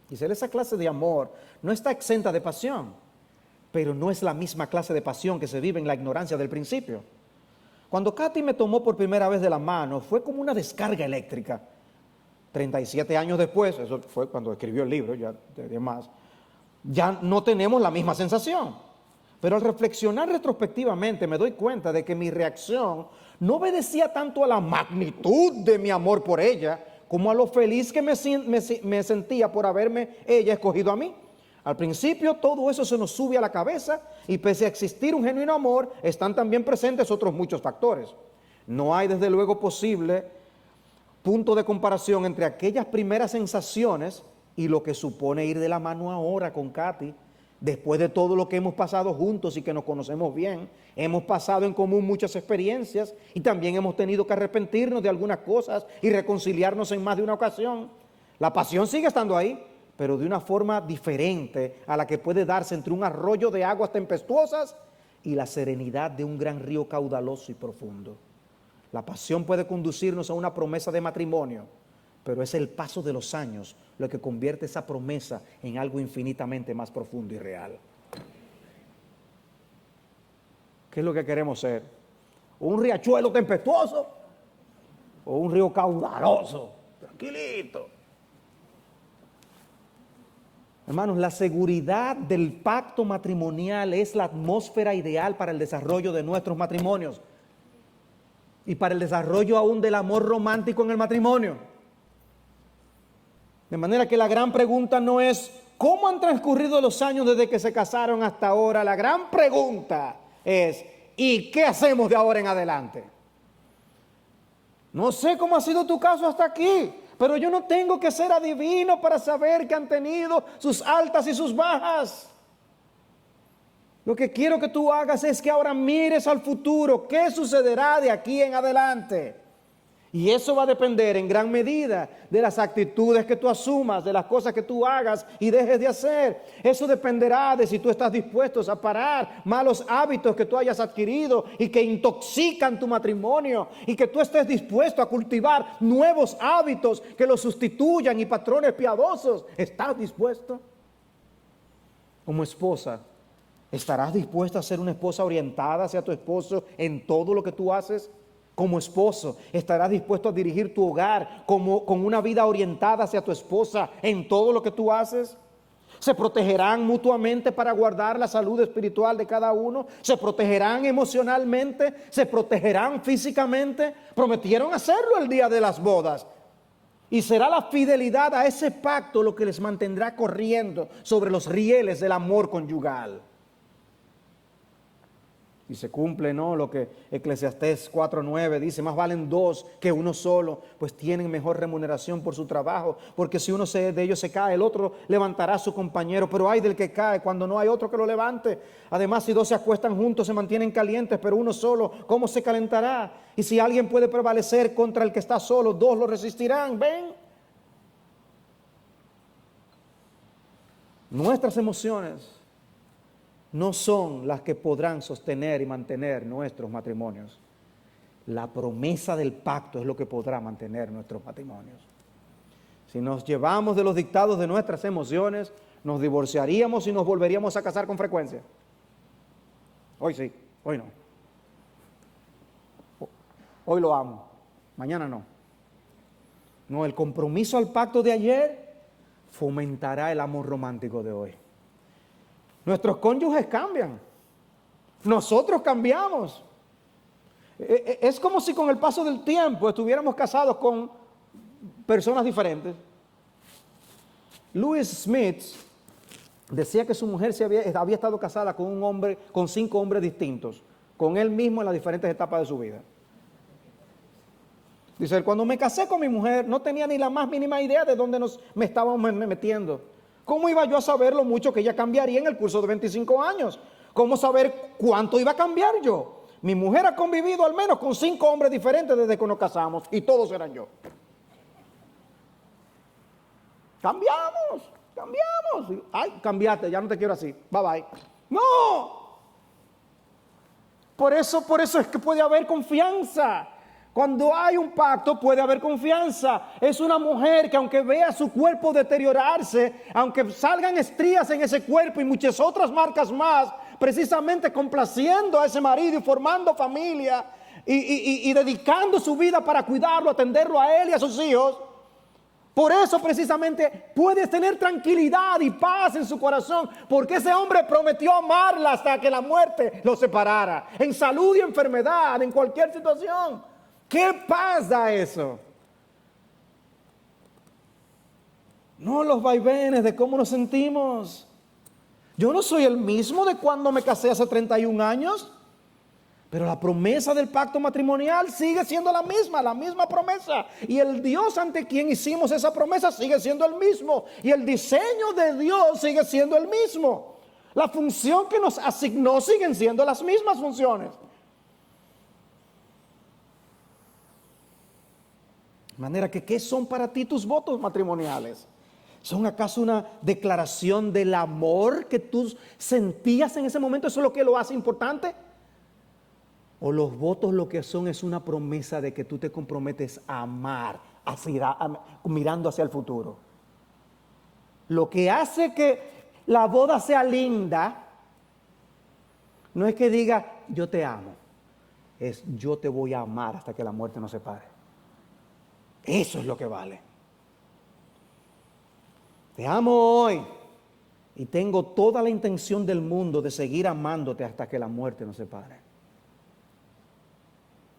[SPEAKER 1] Dice: esa clase de amor no está exenta de pasión, pero no es la misma clase de pasión que se vive en la ignorancia del principio. Cuando Katy me tomó por primera vez de la mano, fue como una descarga eléctrica. 37 años después, eso fue cuando escribió el libro, ya no tenemos la misma sensación. Pero al reflexionar retrospectivamente me doy cuenta de que mi reacción no obedecía tanto a la magnitud de mi amor por ella, como a lo feliz que me sentía por haberme ella escogido a mí. Al principio todo eso se nos sube a la cabeza y pese a existir un genuino amor, están también presentes otros muchos factores. No hay desde luego posible punto de comparación entre aquellas primeras sensaciones y lo que supone ir de la mano ahora con Katy, después de todo lo que hemos pasado juntos y que nos conocemos bien. Hemos pasado en común muchas experiencias y también hemos tenido que arrepentirnos de algunas cosas y reconciliarnos en más de una ocasión. La pasión sigue estando ahí, pero de una forma diferente a la que puede darse entre un arroyo de aguas tempestuosas y la serenidad de un gran río caudaloso y profundo. La pasión puede conducirnos a una promesa de matrimonio, pero es el paso de los años lo que convierte esa promesa en algo infinitamente más profundo y real. ¿Qué es lo que queremos ser? ¿Un riachuelo tempestuoso o un río caudaloso? Tranquilito. Hermanos, la seguridad del pacto matrimonial es la atmósfera ideal para el desarrollo de nuestros matrimonios y para el desarrollo aún del amor romántico en el matrimonio. De manera que la gran pregunta no es ¿cómo han transcurrido los años desde que se casaron hasta ahora? La gran pregunta es ¿y qué hacemos de ahora en adelante? No sé cómo ha sido tu caso hasta aquí, pero yo no tengo que ser adivino para saber que han tenido sus altas y sus bajas. Lo que quiero que tú hagas es que ahora mires al futuro, qué sucederá de aquí en adelante. Y eso va a depender en gran medida de las actitudes que tú asumas, de las cosas que tú hagas y dejes de hacer. Eso dependerá de si tú estás dispuesto a parar malos hábitos que tú hayas adquirido y que intoxican tu matrimonio, y que tú estés dispuesto a cultivar nuevos hábitos que los sustituyan y patrones piadosos. ¿Estás dispuesto? Como esposa, ¿estarás dispuesta a ser una esposa orientada hacia tu esposo en todo lo que tú haces? Como esposo, ¿estarás dispuesto a dirigir tu hogar con una vida orientada hacia tu esposa en todo lo que tú haces? ¿Se protegerán mutuamente para guardar la salud espiritual de cada uno? ¿Se protegerán emocionalmente? ¿Se protegerán físicamente? Prometieron hacerlo el día de las bodas. Y será la fidelidad a ese pacto lo que les mantendrá corriendo sobre los rieles del amor conyugal. Y se cumple, ¿no?, lo que Eclesiastés 4:9 dice: más valen dos que uno solo, pues tienen mejor remuneración por su trabajo, porque si uno de ellos se cae, el otro levantará a su compañero, pero ay del que cae cuando no hay otro que lo levante. Además, si dos se acuestan juntos, se mantienen calientes, pero uno solo, ¿cómo se calentará? Y si alguien puede prevalecer contra el que está solo, dos lo resistirán. ¿Ven? Nuestras emociones no son las que podrán sostener y mantener nuestros matrimonios. La promesa del pacto es lo que podrá mantener nuestros matrimonios. Si nos llevamos de los dictados de nuestras emociones, nos divorciaríamos y nos volveríamos a casar con frecuencia. Hoy sí, hoy no. Hoy lo amo, mañana no. No, el compromiso al pacto de ayer fomentará el amor romántico de hoy. Nuestros cónyuges cambian, nosotros cambiamos. Es como si con el paso del tiempo estuviéramos casados con personas diferentes. Louis Smith decía que su mujer había estado casada con un hombre, con 5 hombres distintos, con él mismo en las diferentes etapas de su vida. Dice él: cuando me casé con mi mujer no tenía ni la más mínima idea de dónde me estábamos metiendo. ¿Cómo iba yo a saber lo mucho que ella cambiaría en el curso de 25 años? ¿Cómo saber cuánto iba a cambiar yo? Mi mujer ha convivido al menos con 5 hombres diferentes desde que nos casamos y todos eran yo. Cambiamos. Ay, cambiaste, ya no te quiero así. Bye bye. No. Por eso es que puede haber confianza. Cuando hay un pacto puede haber confianza. Es una mujer que aunque vea su cuerpo deteriorarse, aunque salgan estrías en ese cuerpo y muchas otras marcas más, precisamente complaciendo a ese marido y formando familia y dedicando su vida para cuidarlo, atenderlo a él y a sus hijos, por eso precisamente puedes tener tranquilidad y paz en su corazón, porque ese hombre prometió amarla hasta que la muerte lo separara, en salud y enfermedad, en cualquier situación. ¿Qué paz da eso? No los vaivenes de cómo nos sentimos. Yo no soy el mismo de cuando me casé hace 31 años, Pero la promesa del pacto matrimonial sigue siendo la misma promesa. Y el Dios ante quien hicimos esa promesa sigue siendo el mismo. Y el diseño de Dios sigue siendo el mismo. La función que nos asignó siguen siendo las mismas funciones. De manera que, ¿qué son para ti tus votos matrimoniales? ¿Son acaso una declaración del amor que tú sentías en ese momento? ¿Eso es lo que lo hace importante? ¿O los votos lo que son es una promesa de que tú te comprometes a amar, mirando hacia el futuro? Lo que hace que la boda sea linda no es que diga yo te amo, es yo te voy a amar hasta que la muerte nos separe. Eso es lo que vale. Te amo hoy y tengo toda la intención del mundo de seguir amándote hasta que la muerte nos separe.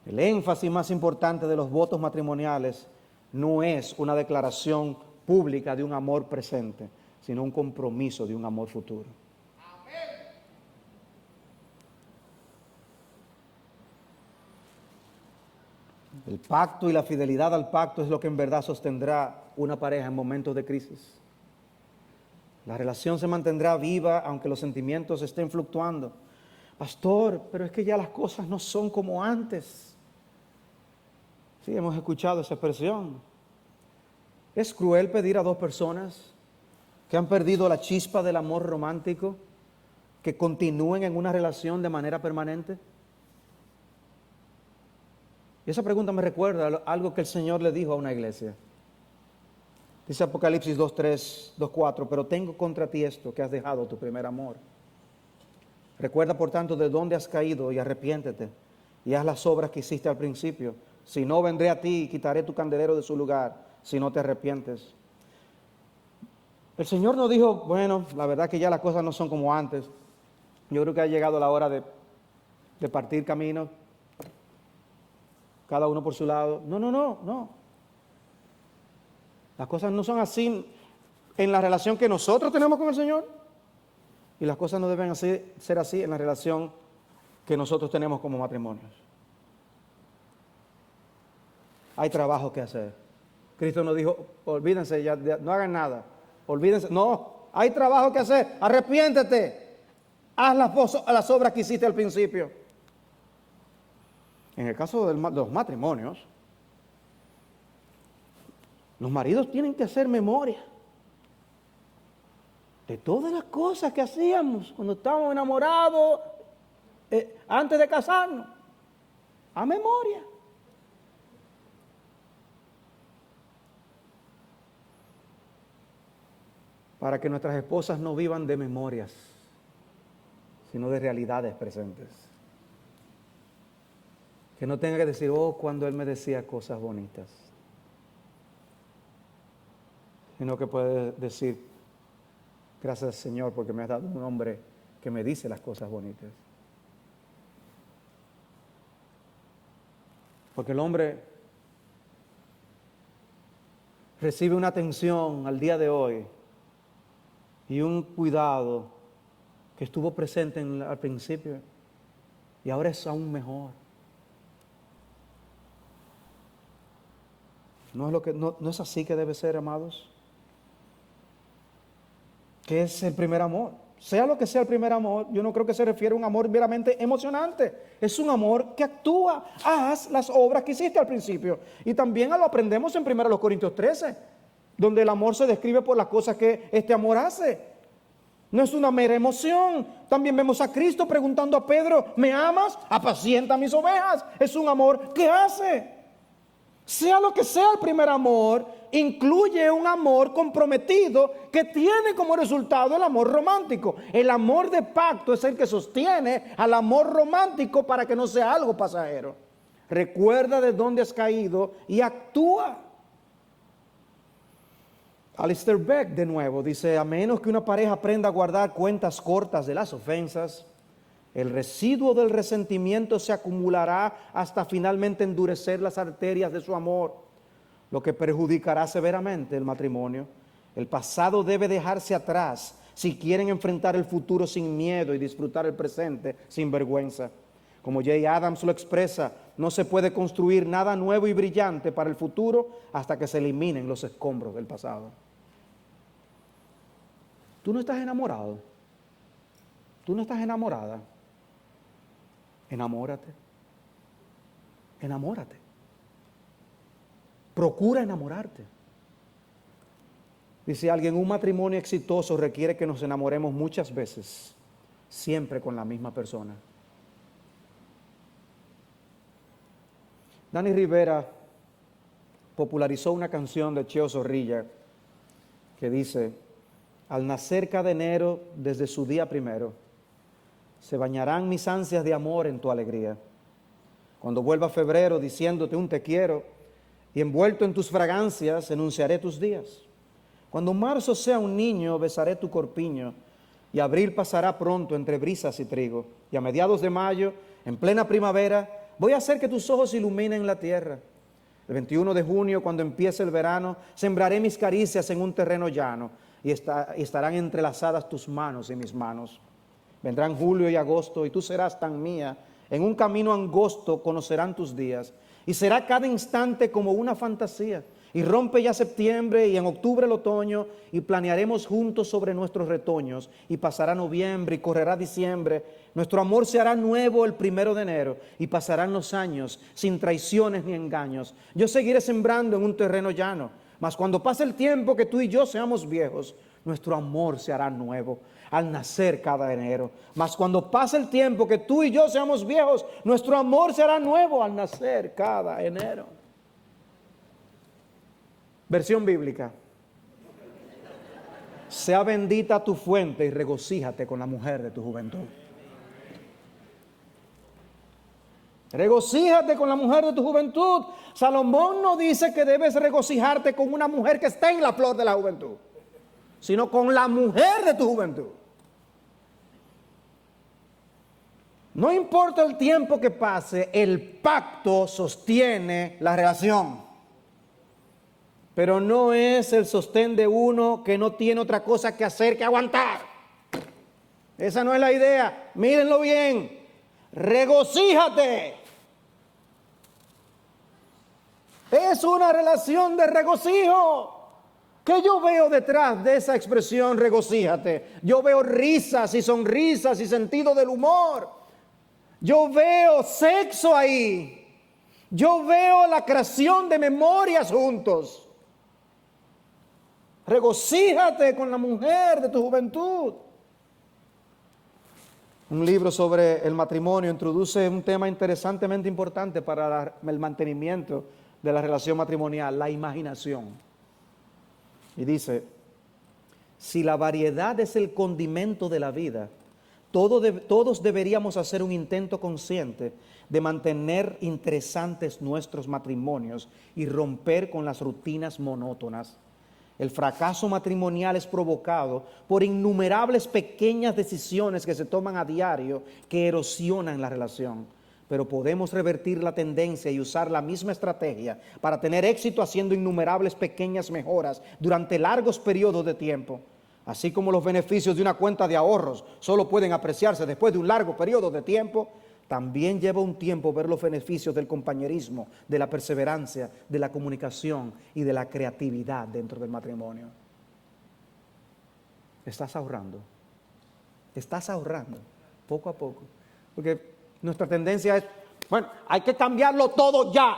[SPEAKER 1] El énfasis más importante de los votos matrimoniales no es una declaración pública de un amor presente, sino un compromiso de un amor futuro. Amén. El pacto y la fidelidad al pacto es lo que en verdad sostendrá una pareja en momentos de crisis. La relación se mantendrá viva aunque los sentimientos estén fluctuando. Pastor, pero es que ya las cosas no son como antes. Sí, hemos escuchado esa expresión. Es cruel pedir a dos personas que han perdido la chispa del amor romántico que continúen en una relación de manera permanente. Y esa pregunta me recuerda algo que el Señor le dijo a una iglesia. Dice Apocalipsis 2:3, 2:4, pero tengo contra ti esto, que has dejado tu primer amor. Recuerda por tanto de dónde has caído y arrepiéntete y haz las obras que hiciste al principio. Si no, vendré a ti y quitaré tu candelero de su lugar, si no te arrepientes. El Señor nos dijo, bueno, la verdad que ya las cosas no son como antes. Yo creo que ha llegado la hora de partir camino, cada uno por su lado. No. Las cosas no son así en la relación que nosotros tenemos con el Señor. Y las cosas no deben ser así en la relación que nosotros tenemos como matrimonios. Hay trabajo que hacer. Cristo nos dijo, olvídense, ya no hagan nada. Olvídense, no, hay trabajo que hacer. Arrepiéntete. Haz las obras que hiciste al principio. En el caso de los matrimonios, los maridos tienen que hacer memoria de todas las cosas que hacíamos cuando estábamos enamorados, antes de casarnos. A memoria. Para que nuestras esposas no vivan de memorias, sino de realidades presentes. Que no tenga que decir, cuando él me decía cosas bonitas. Sino que puede decir, gracias Señor porque me has dado un hombre que me dice las cosas bonitas. Porque el hombre recibe una atención al día de hoy y un cuidado que estuvo presente al principio y ahora es aún mejor. ¿No es así que debe ser, amados? ¿Qué es el primer amor? Sea lo que sea el primer amor, yo no creo que se refiere a un amor meramente emocionante. Es un amor que actúa. Haz las obras que hiciste al principio. Y también lo aprendemos en 1 Corintios 13, donde el amor se describe por las cosas que este amor hace. No es una mera emoción. También vemos a Cristo preguntando a Pedro, ¿me amas? Apacienta mis ovejas. Es un amor que hace. Sea lo que sea el primer amor, incluye un amor comprometido que tiene como resultado el amor romántico. El amor de pacto es el que sostiene al amor romántico para que no sea algo pasajero. Recuerda de dónde has caído y actúa. Alistair Beck de nuevo dice, a menos que una pareja aprenda a guardar cuentas cortas de las ofensas, el residuo del resentimiento se acumulará hasta finalmente endurecer las arterias de su amor, lo que perjudicará severamente el matrimonio. El pasado debe dejarse atrás si quieren enfrentar el futuro sin miedo y disfrutar el presente sin vergüenza. Como Jay Adams lo expresa, no se puede construir nada nuevo y brillante para el futuro hasta que se eliminen los escombros del pasado. Tú no estás enamorado. Tú no estás enamorada. Enamórate. Enamórate. Procura enamorarte. Dice alguien, un matrimonio exitoso requiere que nos enamoremos muchas veces, siempre con la misma persona. Dani Rivera popularizó una canción de Cheo Zorrilla que dice: al nacer cada enero, desde su día primero, se bañarán mis ansias de amor en tu alegría. Cuando vuelva febrero diciéndote un te quiero, y envuelto en tus fragancias enunciaré tus días. Cuando marzo sea un niño, besaré tu corpiño, y abril pasará pronto entre brisas y trigo, y a mediados de mayo, en plena primavera, voy a hacer que tus ojos iluminen la tierra. El 21 de junio, cuando empiece el verano, sembraré mis caricias en un terreno llano, y estarán entrelazadas tus manos y mis manos. Vendrán julio y agosto, y tú serás tan mía. En un camino angosto conocerán tus días, y será cada instante como una fantasía. Y rompe ya septiembre, y en octubre el otoño, y planearemos juntos sobre nuestros retoños, y pasará noviembre, y correrá diciembre. Nuestro amor se hará nuevo el 1 de enero, y pasarán los años, sin traiciones ni engaños. Yo seguiré sembrando en un terreno llano, mas cuando pase el tiempo que tú y yo seamos viejos, nuestro amor se hará nuevo al nacer cada enero. Mas cuando pase el tiempo que tú y yo seamos viejos, nuestro amor se hará nuevo al nacer cada enero. Versión bíblica. Sea bendita tu fuente y regocíjate con la mujer de tu juventud. Regocíjate con la mujer de tu juventud. Salomón no dice que debes regocijarte con una mujer que está en la flor de la juventud, sino con la mujer de tu juventud. No importa el tiempo que pase, el pacto sostiene la relación. Pero no es el sostén de uno que no tiene otra cosa que hacer que aguantar. Esa no es la idea. Mírenlo bien. Regocíjate. Es una relación de regocijo. ¿Qué yo veo detrás de esa expresión regocíjate? Yo veo risas y sonrisas y sentido del humor. Yo veo sexo ahí. Yo veo la creación de memorias juntos. Regocíjate con la mujer de tu juventud. Un libro sobre el matrimonio introduce un tema interesantemente importante para el mantenimiento de la relación matrimonial, la imaginación. Y dice, si la variedad es el condimento de la vida, todos deberíamos hacer un intento consciente de mantener interesantes nuestros matrimonios y romper con las rutinas monótonas. El fracaso matrimonial es provocado por innumerables pequeñas decisiones que se toman a diario que erosionan la relación. Pero podemos revertir la tendencia y usar la misma estrategia para tener éxito haciendo innumerables pequeñas mejoras durante largos periodos de tiempo. Así como los beneficios de una cuenta de ahorros solo pueden apreciarse después de un largo periodo de tiempo, también lleva un tiempo ver los beneficios del compañerismo, de la perseverancia, de la comunicación y de la creatividad dentro del matrimonio. Estás ahorrando poco a poco, porque nuestra tendencia es, bueno, hay que cambiarlo todo ya.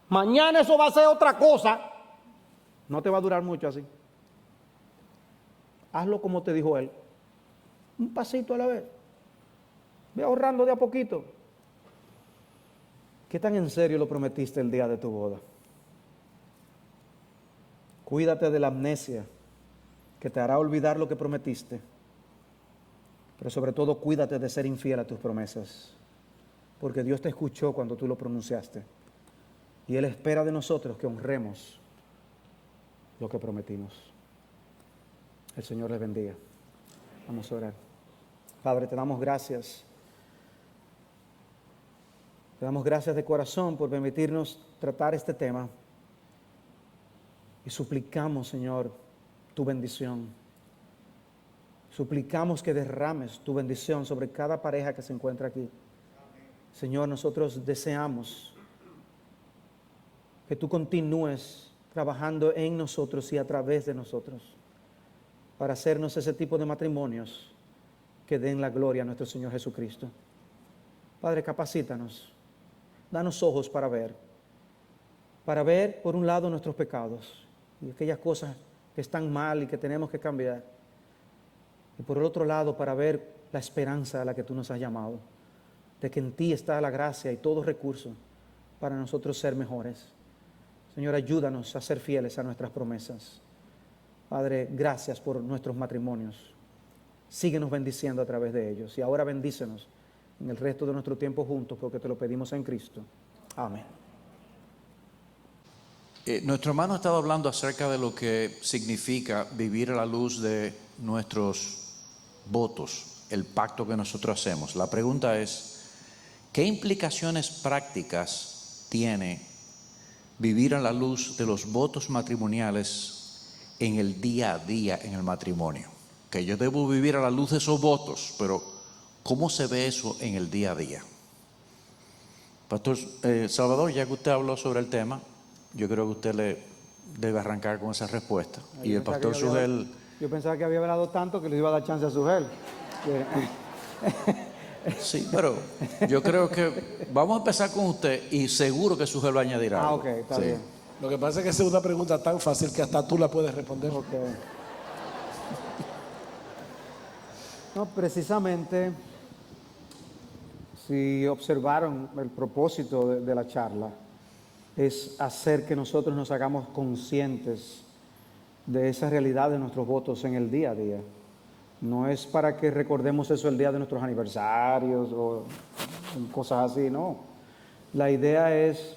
[SPEAKER 1] Mañana eso va a ser otra cosa. No te va a durar mucho así. Hazlo como te dijo él, un pasito a la vez. Ve ahorrando de a poquito. ¿Qué tan en serio lo prometiste el día de tu boda? Cuídate de la amnesia que te hará olvidar lo que prometiste. Pero sobre todo cuídate de ser infiel a tus promesas. Porque Dios te escuchó cuando tú lo pronunciaste. Y Él espera de nosotros que honremos lo que prometimos. El Señor les bendiga. Vamos a orar. Padre, te damos gracias. Te damos gracias de corazón por permitirnos tratar este tema. Y suplicamos, Señor, tu bendición. Suplicamos que derrames tu bendición sobre cada pareja que se encuentra aquí. Señor, nosotros deseamos que tú continúes trabajando en nosotros y a través de nosotros para hacernos ese tipo de matrimonios que den la gloria a nuestro Señor Jesucristo. Padre, capacítanos, danos ojos para ver por un lado nuestros pecados y aquellas cosas que están mal y que tenemos que cambiar, y por el otro lado para ver la esperanza a la que tú nos has llamado, de que en ti está la gracia y todo recurso para nosotros ser mejores. Señor, ayúdanos a ser fieles a nuestras promesas. Padre, gracias por nuestros matrimonios. Síguenos bendiciendo a través de ellos. Y ahora bendícenos en el resto de nuestro tiempo juntos, porque te lo pedimos en Cristo. Amén.
[SPEAKER 2] Nuestro hermano ha estado hablando acerca de lo que significa vivir a la luz de nuestros votos, el pacto que nosotros hacemos. La pregunta es, ¿qué implicaciones prácticas tiene vivir a la luz de los votos matrimoniales en el día a día en el matrimonio? Que yo debo vivir a la luz de esos votos, pero ¿cómo se ve eso en el día a día? Pastor Salvador, ya que usted habló sobre el tema, yo creo que usted le debe arrancar con esa respuesta. Y el pastor Sugel...
[SPEAKER 1] Yo pensaba que había hablado tanto que le iba a dar chance a Sugel.
[SPEAKER 2] Sí, pero yo creo que vamos a empezar con usted y seguro que Sugel va a añadir algo.
[SPEAKER 1] Ok, está bien.
[SPEAKER 3] Lo que pasa es que esa es una pregunta tan fácil que hasta tú la puedes responder.
[SPEAKER 1] Ok. No, precisamente, si observaron el propósito de la charla, es hacer que nosotros nos hagamos conscientes de esa realidad de nuestros votos en el día a día. No es para que recordemos eso el día de nuestros aniversarios o cosas así, no. La idea es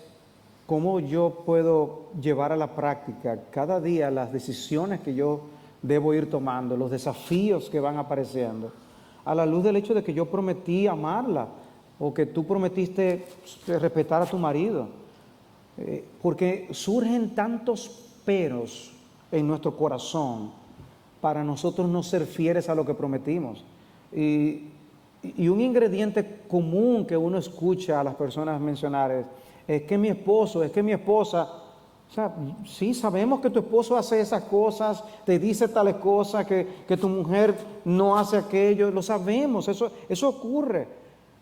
[SPEAKER 1] cómo yo puedo llevar a la práctica cada día las decisiones que yo debo ir tomando, los desafíos que van apareciendo, a la luz del hecho de que yo prometí amarla o que tú prometiste respetar a tu marido. Porque surgen tantos peros en nuestro corazón para nosotros no ser fieles a lo que prometimos. Y un ingrediente común que uno escucha a las personas mencionar es que mi esposo, es que mi esposa, o sea, sí sabemos que tu esposo hace esas cosas, te dice tales cosas, que tu mujer no hace aquello, lo sabemos, eso ocurre.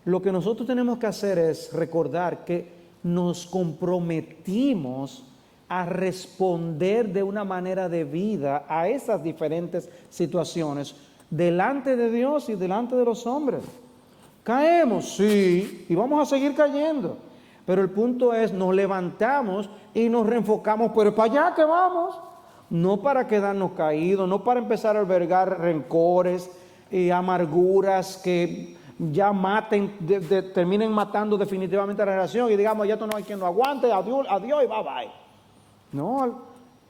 [SPEAKER 1] Lo que nosotros tenemos que hacer es recordar que nos comprometimos a responder de una manera de vida a esas diferentes situaciones delante de Dios y delante de los hombres. Caemos, sí, y vamos a seguir cayendo, pero el punto es, nos levantamos y nos reenfocamos, pero para allá que vamos, no para quedarnos caídos, no para empezar a albergar rencores y amarguras que ya maten, terminen matando definitivamente la relación y digamos, ya no hay quien lo aguante, adiós y bye bye. No,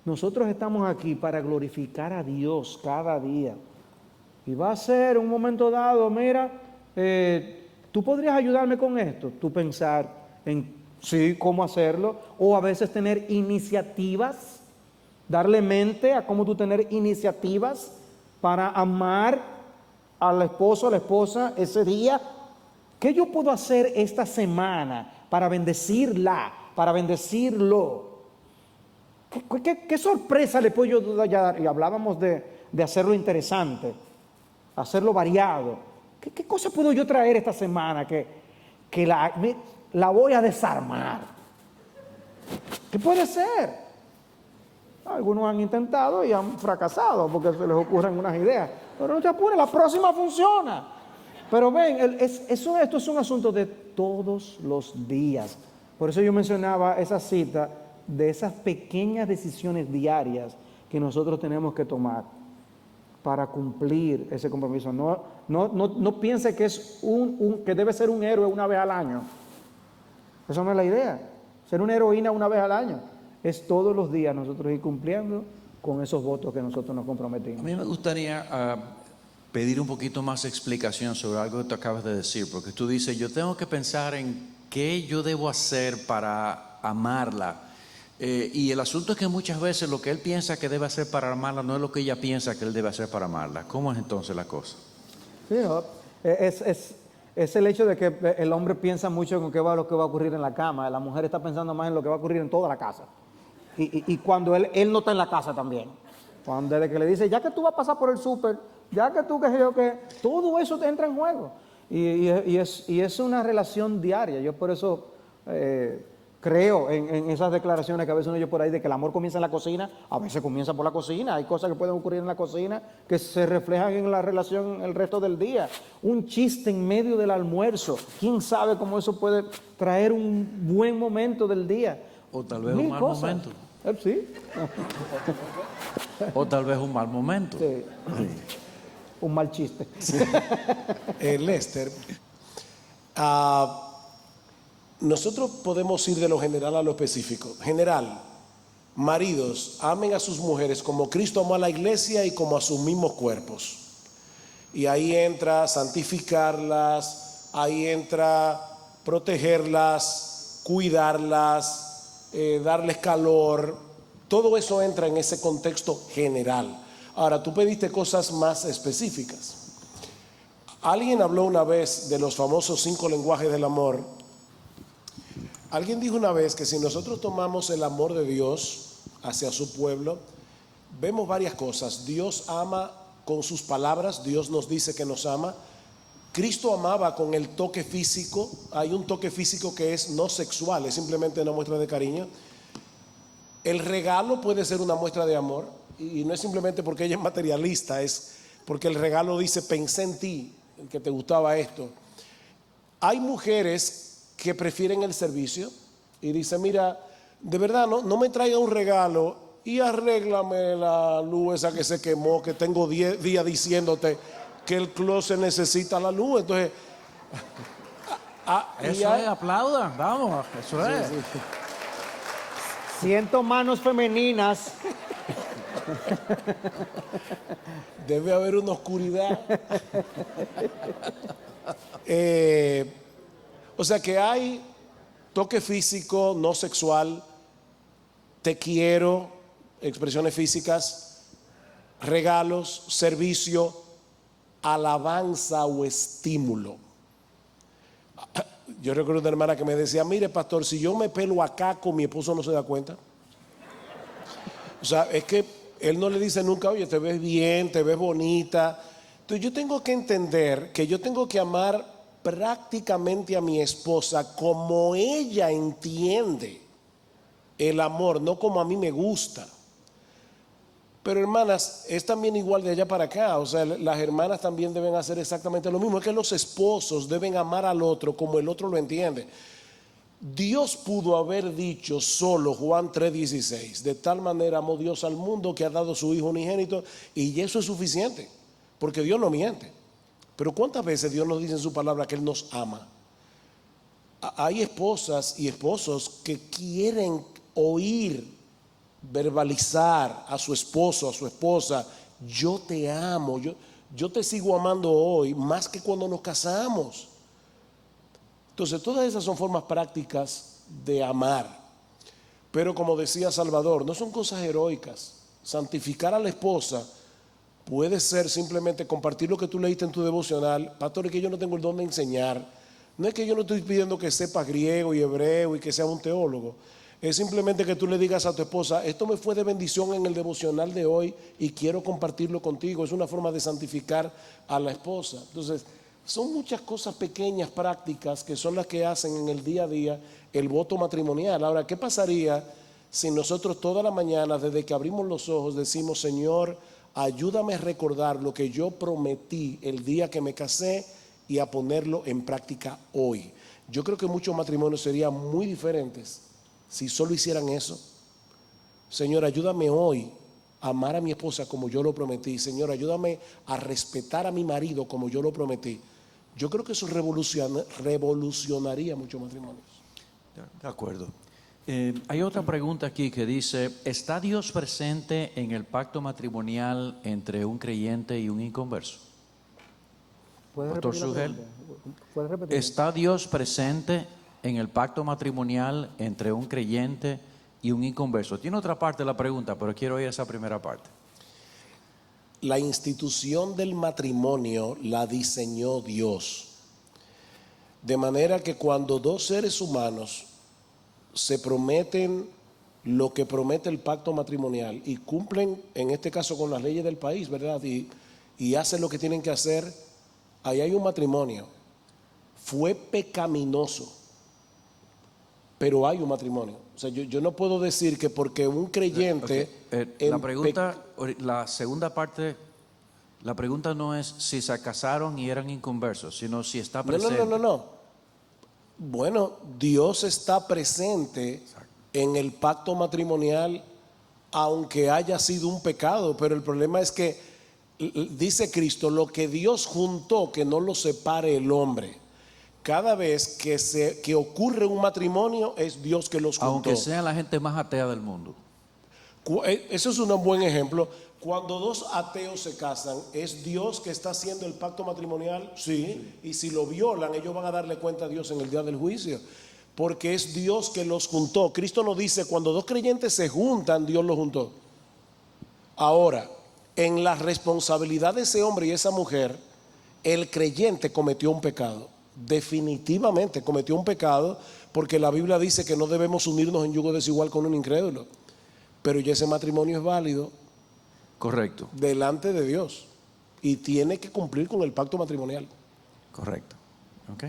[SPEAKER 1] nosotros estamos aquí para glorificar a Dios cada día. Y va a ser un momento dado, mira, tú podrías ayudarme con esto, tú pensar en sí, cómo hacerlo, o a veces tener iniciativas, darle mente a cómo tú tener iniciativas para amar al esposo, a la esposa ese día. ¿Qué yo puedo hacer esta semana para bendecirla, para bendecirlo? ¿Qué sorpresa le puedo yo dar? Y hablábamos de hacerlo interesante, hacerlo variado. ¿Qué cosa puedo yo traer esta semana que la voy a desarmar? ¿Qué puede ser? Algunos han intentado y han fracasado porque se les ocurren unas ideas. Pero no te apures, la próxima funciona. Pero ven, esto es un asunto de todos los días. Por eso yo mencionaba esa cita de esas pequeñas decisiones diarias que nosotros tenemos que tomar para cumplir ese compromiso. No piense que es que debe ser un héroe una vez al año. Esa no es la idea. Ser una heroína una vez al año es todos los días nosotros ir cumpliendo con esos votos que nosotros nos comprometimos.
[SPEAKER 2] A mí me gustaría pedir un poquito más de explicación sobre algo que tú acabas de decir, porque tú dices, yo tengo que pensar en qué yo debo hacer para amarla, Y el asunto es que muchas veces lo que él piensa que debe hacer para amarla no es lo que ella piensa que él debe hacer para amarla. ¿Cómo es entonces la cosa?
[SPEAKER 1] Sí, ¿no? Es el hecho de que el hombre piensa mucho en lo que va a ocurrir en la cama, la mujer está pensando más en lo que va a ocurrir en toda la casa. Y cuando él no está en la casa también. Cuando desde que le dice, ya que tú vas a pasar por el súper, ya que tú, que yo, que todo eso te entra en juego. Y es una relación diaria. Yo por eso creo en esas declaraciones que a veces uno oye por ahí de que el amor comienza en la cocina. A veces comienza por la cocina. Hay cosas que pueden ocurrir en la cocina que se reflejan en la relación el resto del día. Un chiste en medio del almuerzo. ¿Quién sabe cómo eso puede traer un buen momento del día?
[SPEAKER 2] O tal vez
[SPEAKER 1] Mil
[SPEAKER 2] un mal
[SPEAKER 1] cosas.
[SPEAKER 2] momento.
[SPEAKER 1] Sí.
[SPEAKER 2] O tal vez un mal momento.
[SPEAKER 1] Sí. Un mal chiste.
[SPEAKER 3] Lester, nosotros podemos ir de lo general a lo específico. General, maridos, amen a sus mujeres como Cristo amó a la iglesia y como a sus mismos cuerpos. Y ahí entra santificarlas, ahí entra protegerlas, cuidarlas, darles calor. Todo eso entra en ese contexto general. Ahora, tú pediste cosas más específicas. Alguien habló una vez de los famosos 5 lenguajes del amor. Alguien dijo una vez que si nosotros tomamos el amor de Dios hacia su pueblo, vemos varias cosas. Dios ama con sus palabras, Dios nos dice que nos ama. Cristo amaba con el toque físico. Hay un toque físico que es no sexual, es simplemente una muestra de cariño. El regalo puede ser una muestra de amor, y no es simplemente porque ella es materialista, es porque el regalo dice, pensé en ti, que te gustaba esto. Hay mujeres que prefieren el servicio y dicen, mira, de verdad no me traiga un regalo y arréglame la luz esa que se quemó, que tengo 10 días diciéndote que el closet necesita la luz. Entonces,
[SPEAKER 2] Eso es, aplaudan, vamos, eso es.
[SPEAKER 3] sí.
[SPEAKER 1] Siento manos femeninas.
[SPEAKER 3] Debe haber una oscuridad. O sea que hay toque físico, no sexual, te quiero, expresiones físicas, regalos, servicio, alabanza o estímulo. Yo recuerdo una hermana que me decía, mire pastor, si yo me pelo acá con mi esposo no se da cuenta. O sea, es que él no le dice nunca, oye, te ves bien, te ves bonita. Entonces yo tengo que entender que yo tengo que amar prácticamente a mi esposa como ella entiende el amor, no como a mí me gusta. Pero hermanas, es también igual de allá para acá. O sea, las hermanas también deben hacer exactamente lo mismo. Es que los esposos deben amar al otro como el otro lo entiende. Dios pudo haber dicho solo, Juan 3:16, de tal manera amó Dios al mundo que ha dado su Hijo unigénito, y eso es suficiente, porque Dios no miente. Pero ¿cuántas veces Dios nos dice en su palabra que Él nos ama? Hay esposas y esposos que quieren oír, verbalizar a su esposo, a su esposa, yo te amo, yo te sigo amando hoy más que cuando nos casamos. Entonces todas esas son formas prácticas de amar, pero como decía Salvador, no son cosas heroicas. Santificar a la esposa puede ser simplemente compartir lo que tú leíste en tu devocional. Pastor, es que yo no tengo el don de enseñar, no es que yo no estoy pidiendo que sepa griego y hebreo y que sea un teólogo. Es simplemente que tú le digas a tu esposa, esto me fue de bendición en el devocional de hoy y quiero compartirlo contigo. Es una forma de santificar a la esposa. Entonces, son muchas cosas pequeñas, prácticas, que son las que hacen en el día a día el voto matrimonial. Ahora, ¿qué pasaría si nosotros toda la mañana, desde que abrimos los ojos, decimos, Señor, ayúdame a recordar lo que yo prometí el día que me casé y a ponerlo en práctica hoy? Yo creo que muchos matrimonios serían muy diferentes si solo hicieran eso. Señor, ayúdame hoy a amar a mi esposa como yo lo prometí. Señor, ayúdame a respetar a mi marido como yo lo prometí. Yo creo que eso revolucionaría muchos matrimonios.
[SPEAKER 2] De acuerdo. Hay otra pregunta aquí que dice, ¿está Dios presente en el pacto matrimonial entre un creyente y un inconverso?
[SPEAKER 1] ¿Puedes
[SPEAKER 2] Doctor
[SPEAKER 1] repetir la
[SPEAKER 2] Sugel,
[SPEAKER 1] pregunta? ¿Puedes repetir?
[SPEAKER 2] ¿está Dios presente en el pacto matrimonial entre un creyente y un inconverso. Tiene otra parte de la pregunta, pero quiero oír esa primera parte.
[SPEAKER 3] La institución del matrimonio la diseñó Dios. De manera que cuando dos seres humanos se prometen lo que promete el pacto matrimonial y cumplen, en este caso, con las leyes del país, ¿verdad? Y hacen lo que tienen que hacer, ahí hay un matrimonio. Fue pecaminoso, pero hay un matrimonio. O sea, yo no puedo decir que porque un creyente...
[SPEAKER 2] La pregunta, la segunda parte, la pregunta no es si se casaron y eran inconversos, sino si está presente.
[SPEAKER 3] No. Bueno, Dios está presente en el pacto matrimonial, aunque haya sido un pecado, pero el problema es que dice Cristo, lo que Dios juntó, que no lo separe el hombre. Cada vez que ocurre un matrimonio, es Dios que los juntó.
[SPEAKER 2] Aunque sean la gente más atea del mundo.
[SPEAKER 3] Eso es un buen ejemplo. Cuando dos ateos se casan, ¿es Dios que está haciendo el pacto matrimonial? Sí. Y si lo violan, ellos van a darle cuenta a Dios en el día del juicio. Porque es Dios que los juntó. Cristo nos dice, cuando dos creyentes se juntan, Dios los juntó. Ahora, en la responsabilidad de ese hombre y esa mujer, el creyente cometió un pecado. Definitivamente cometió un pecado, porque la Biblia dice que no debemos unirnos en yugo desigual con un incrédulo. Pero ya ese matrimonio es válido.
[SPEAKER 2] Correcto.
[SPEAKER 3] Delante de Dios. Y tiene que cumplir con el pacto matrimonial.
[SPEAKER 2] Correcto. Ok,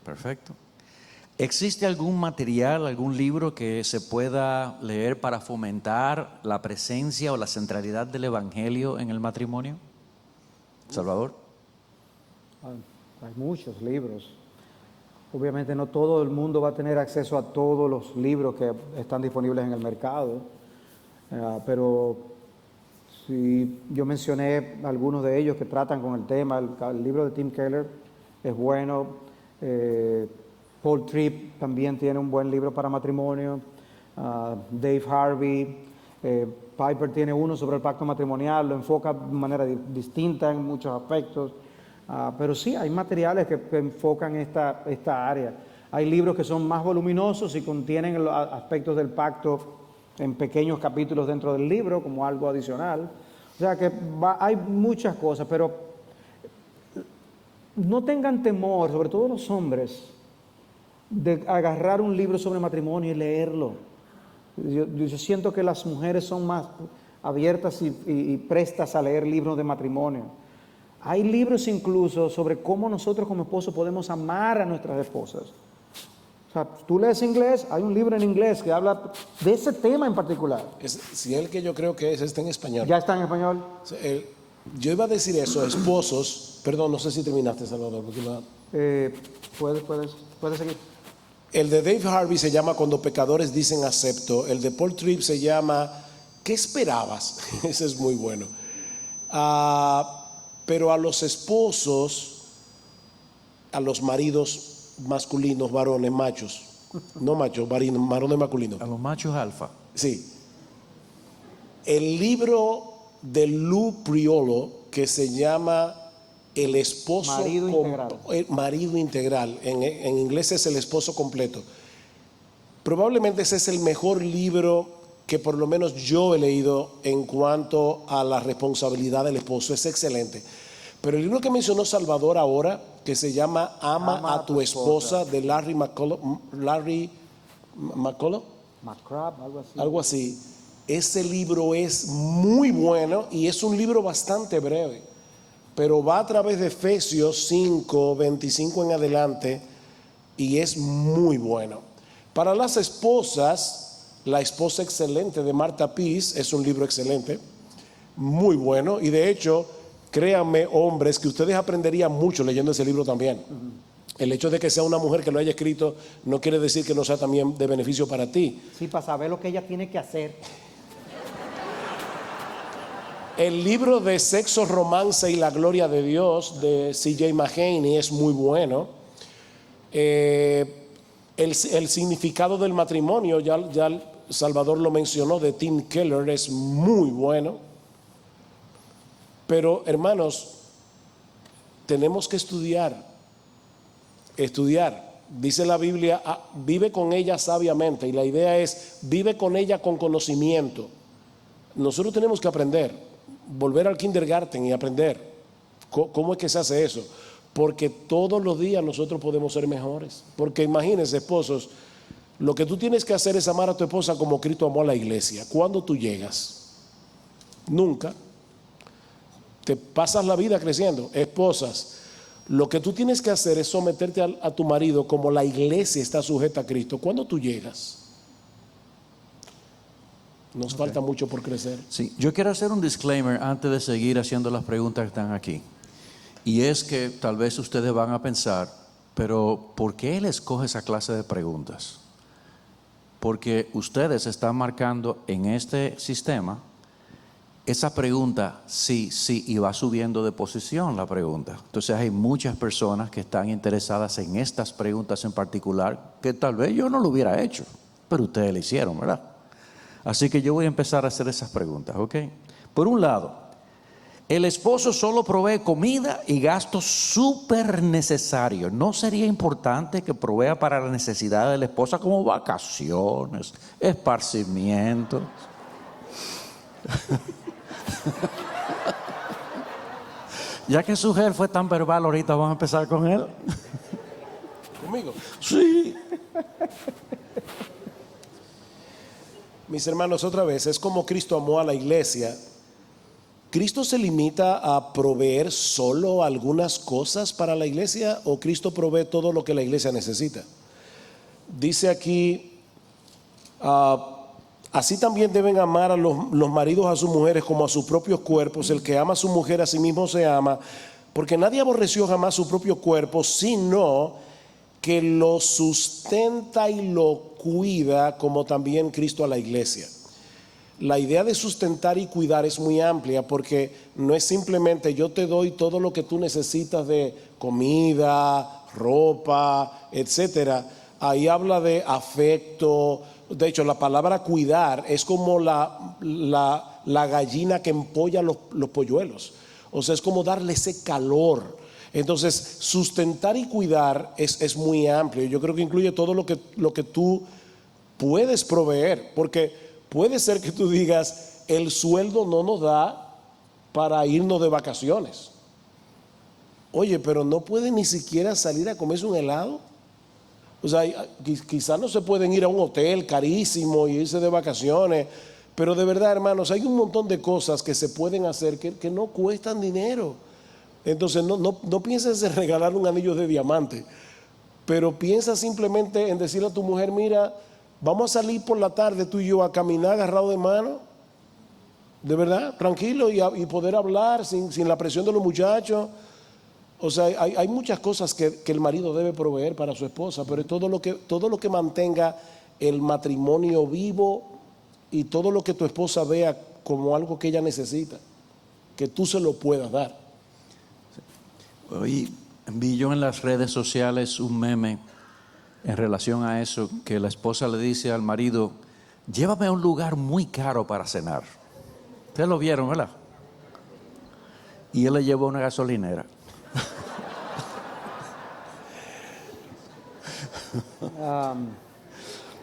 [SPEAKER 2] perfecto. ¿Existe algún material, algún libro que se pueda leer para fomentar la presencia o la centralidad del Evangelio en el matrimonio? Salvador.
[SPEAKER 1] Hay muchos libros. Obviamente no todo el mundo va a tener acceso a todos los libros que están disponibles en el mercado, pero sí, yo mencioné algunos de ellos que tratan con el tema. El libro de Tim Keller es bueno. Paul Tripp también tiene un buen libro para matrimonio. Dave Harvey, Piper tiene uno sobre el pacto matrimonial, lo enfoca de manera distinta en muchos aspectos. Pero sí, hay materiales que enfocan esta área. Hay libros que son más voluminosos y contienen los aspectos del pacto en pequeños capítulos dentro del libro, como algo adicional. O sea que hay muchas cosas, pero no tengan temor, sobre todo los hombres, de agarrar un libro sobre matrimonio y leerlo. Yo siento que las mujeres son más abiertas y prestas a leer libros de matrimonio. Hay libros incluso sobre cómo nosotros como esposos podemos amar a nuestras esposas. O sea, tú lees inglés, hay un libro en inglés que habla de ese tema en particular.
[SPEAKER 3] Si el que yo creo que está en español.
[SPEAKER 1] ¿Ya está en español?
[SPEAKER 3] Yo iba a decir eso, esposos. Perdón, no sé si terminaste, Salvador.
[SPEAKER 1] Puedes seguir.
[SPEAKER 3] El de Dave Harvey se llama Cuando pecadores dicen acepto. El de Paul Tripp se llama ¿Qué esperabas? Ese es muy bueno. Pero a los esposos, a los maridos masculinos, varones, machos, no machos, varones masculinos.
[SPEAKER 2] A los machos alfa.
[SPEAKER 3] Sí. El libro de Lou Priolo, que se llama El esposo marido integral. En inglés es El esposo completo. Probablemente ese es el mejor libro que por lo menos yo he leído en cuanto a la responsabilidad del esposo. Es excelente. Pero el libro que mencionó Salvador ahora, que se llama Ama a tu esposa, de Larry McCullough, algo así. Ese libro es muy bueno y es un libro bastante breve, pero va a través de Efesios 5, 25 en adelante, y es muy bueno. Para las esposas, La esposa excelente de Martha Pease es un libro excelente, muy bueno, y de hecho, créanme, hombres, que ustedes aprenderían mucho leyendo ese libro también. El hecho de que sea una mujer que lo haya escrito no quiere decir que no sea también de beneficio para ti.
[SPEAKER 1] Sí, para saber lo que ella tiene que hacer.
[SPEAKER 3] El libro de Sexo, Romance y la Gloria de Dios de C.J. Mahaney es muy bueno. El significado del matrimonio, ya Salvador lo mencionó, de Tim Keller, es muy bueno. Pero hermanos, tenemos que estudiar. dice la Biblia, vive con ella sabiamente, y la idea es, vive con ella con conocimiento. Nosotros tenemos que aprender, volver al kindergarten y aprender. ¿Cómo es que se hace eso? Porque todos los días nosotros podemos ser mejores. Porque imagínense, esposos, lo que tú tienes que hacer es amar a tu esposa como Cristo amó a la iglesia. ¿Cuándo tú llegas? Nunca. Te pasas la vida creciendo. Esposas, lo que tú tienes que hacer es someterte a tu marido como la iglesia está sujeta a Cristo. ¿Cuándo tú llegas? Nos falta mucho por crecer.
[SPEAKER 2] Sí, yo quiero hacer un disclaimer antes de seguir haciendo las preguntas que están aquí. Y es que tal vez ustedes van a pensar, pero ¿por qué él escoge esa clase de preguntas? Porque ustedes están marcando en este sistema esa pregunta sí, sí, y va subiendo de posición la pregunta. Entonces hay muchas personas que están interesadas en estas preguntas en particular que tal vez yo no lo hubiera hecho, pero ustedes lo hicieron, ¿verdad? Así que yo voy a empezar a hacer esas preguntas, ¿ok? Por un lado, el esposo solo provee comida y gastos súper necesarios. ¿No sería importante que provea para la necesidad de la esposa como vacaciones, esparcimientos? Ya que su jefe fue tan verbal, ahorita vamos a empezar con él.
[SPEAKER 3] ¿Conmigo?
[SPEAKER 2] Sí.
[SPEAKER 3] Mis hermanos, otra vez, es como Cristo amó a la iglesia. ¿Cristo se limita a proveer solo algunas cosas para la iglesia o Cristo provee todo lo que la iglesia necesita? Dice aquí, así también deben amar a los maridos a sus mujeres como a sus propios cuerpos. El que ama a su mujer a sí mismo se ama, porque nadie aborreció jamás su propio cuerpo, sino que lo sustenta y lo cuida, como también Cristo a la iglesia. La idea de sustentar y cuidar es muy amplia, porque no es simplemente yo te doy todo lo que tú necesitas de comida, ropa, etcétera. Ahí habla de afecto. De hecho, la palabra cuidar es como la gallina que empolla los polluelos. O sea, es como darle ese calor. Entonces, sustentar y cuidar es muy amplio. Yo creo que incluye todo lo que tú puedes proveer, porque puede ser que tú digas, el sueldo no nos da para irnos de vacaciones. Oye, pero no pueden ni siquiera salir a comerse un helado. O sea, quizás no se pueden ir a un hotel carísimo y irse de vacaciones, pero de verdad, hermanos, hay un montón de cosas que se pueden hacer que no cuestan dinero. Entonces, no pienses en regalar un anillo de diamante, pero piensa simplemente en decirle a tu mujer, mira, vamos a salir por la tarde tú y yo a caminar agarrado de mano, de verdad, tranquilo, y poder hablar sin la presión de los muchachos. O sea, hay muchas cosas que el marido debe proveer para su esposa, pero es todo lo que mantenga el matrimonio vivo y todo lo que tu esposa vea como algo que ella necesita, que tú se lo puedas dar.
[SPEAKER 2] Hoy vi yo en las redes sociales un meme en relación a eso, que la esposa le dice al marido, llévame a un lugar muy caro para cenar. Ustedes lo vieron, ¿verdad? Y él le llevó a una gasolinera.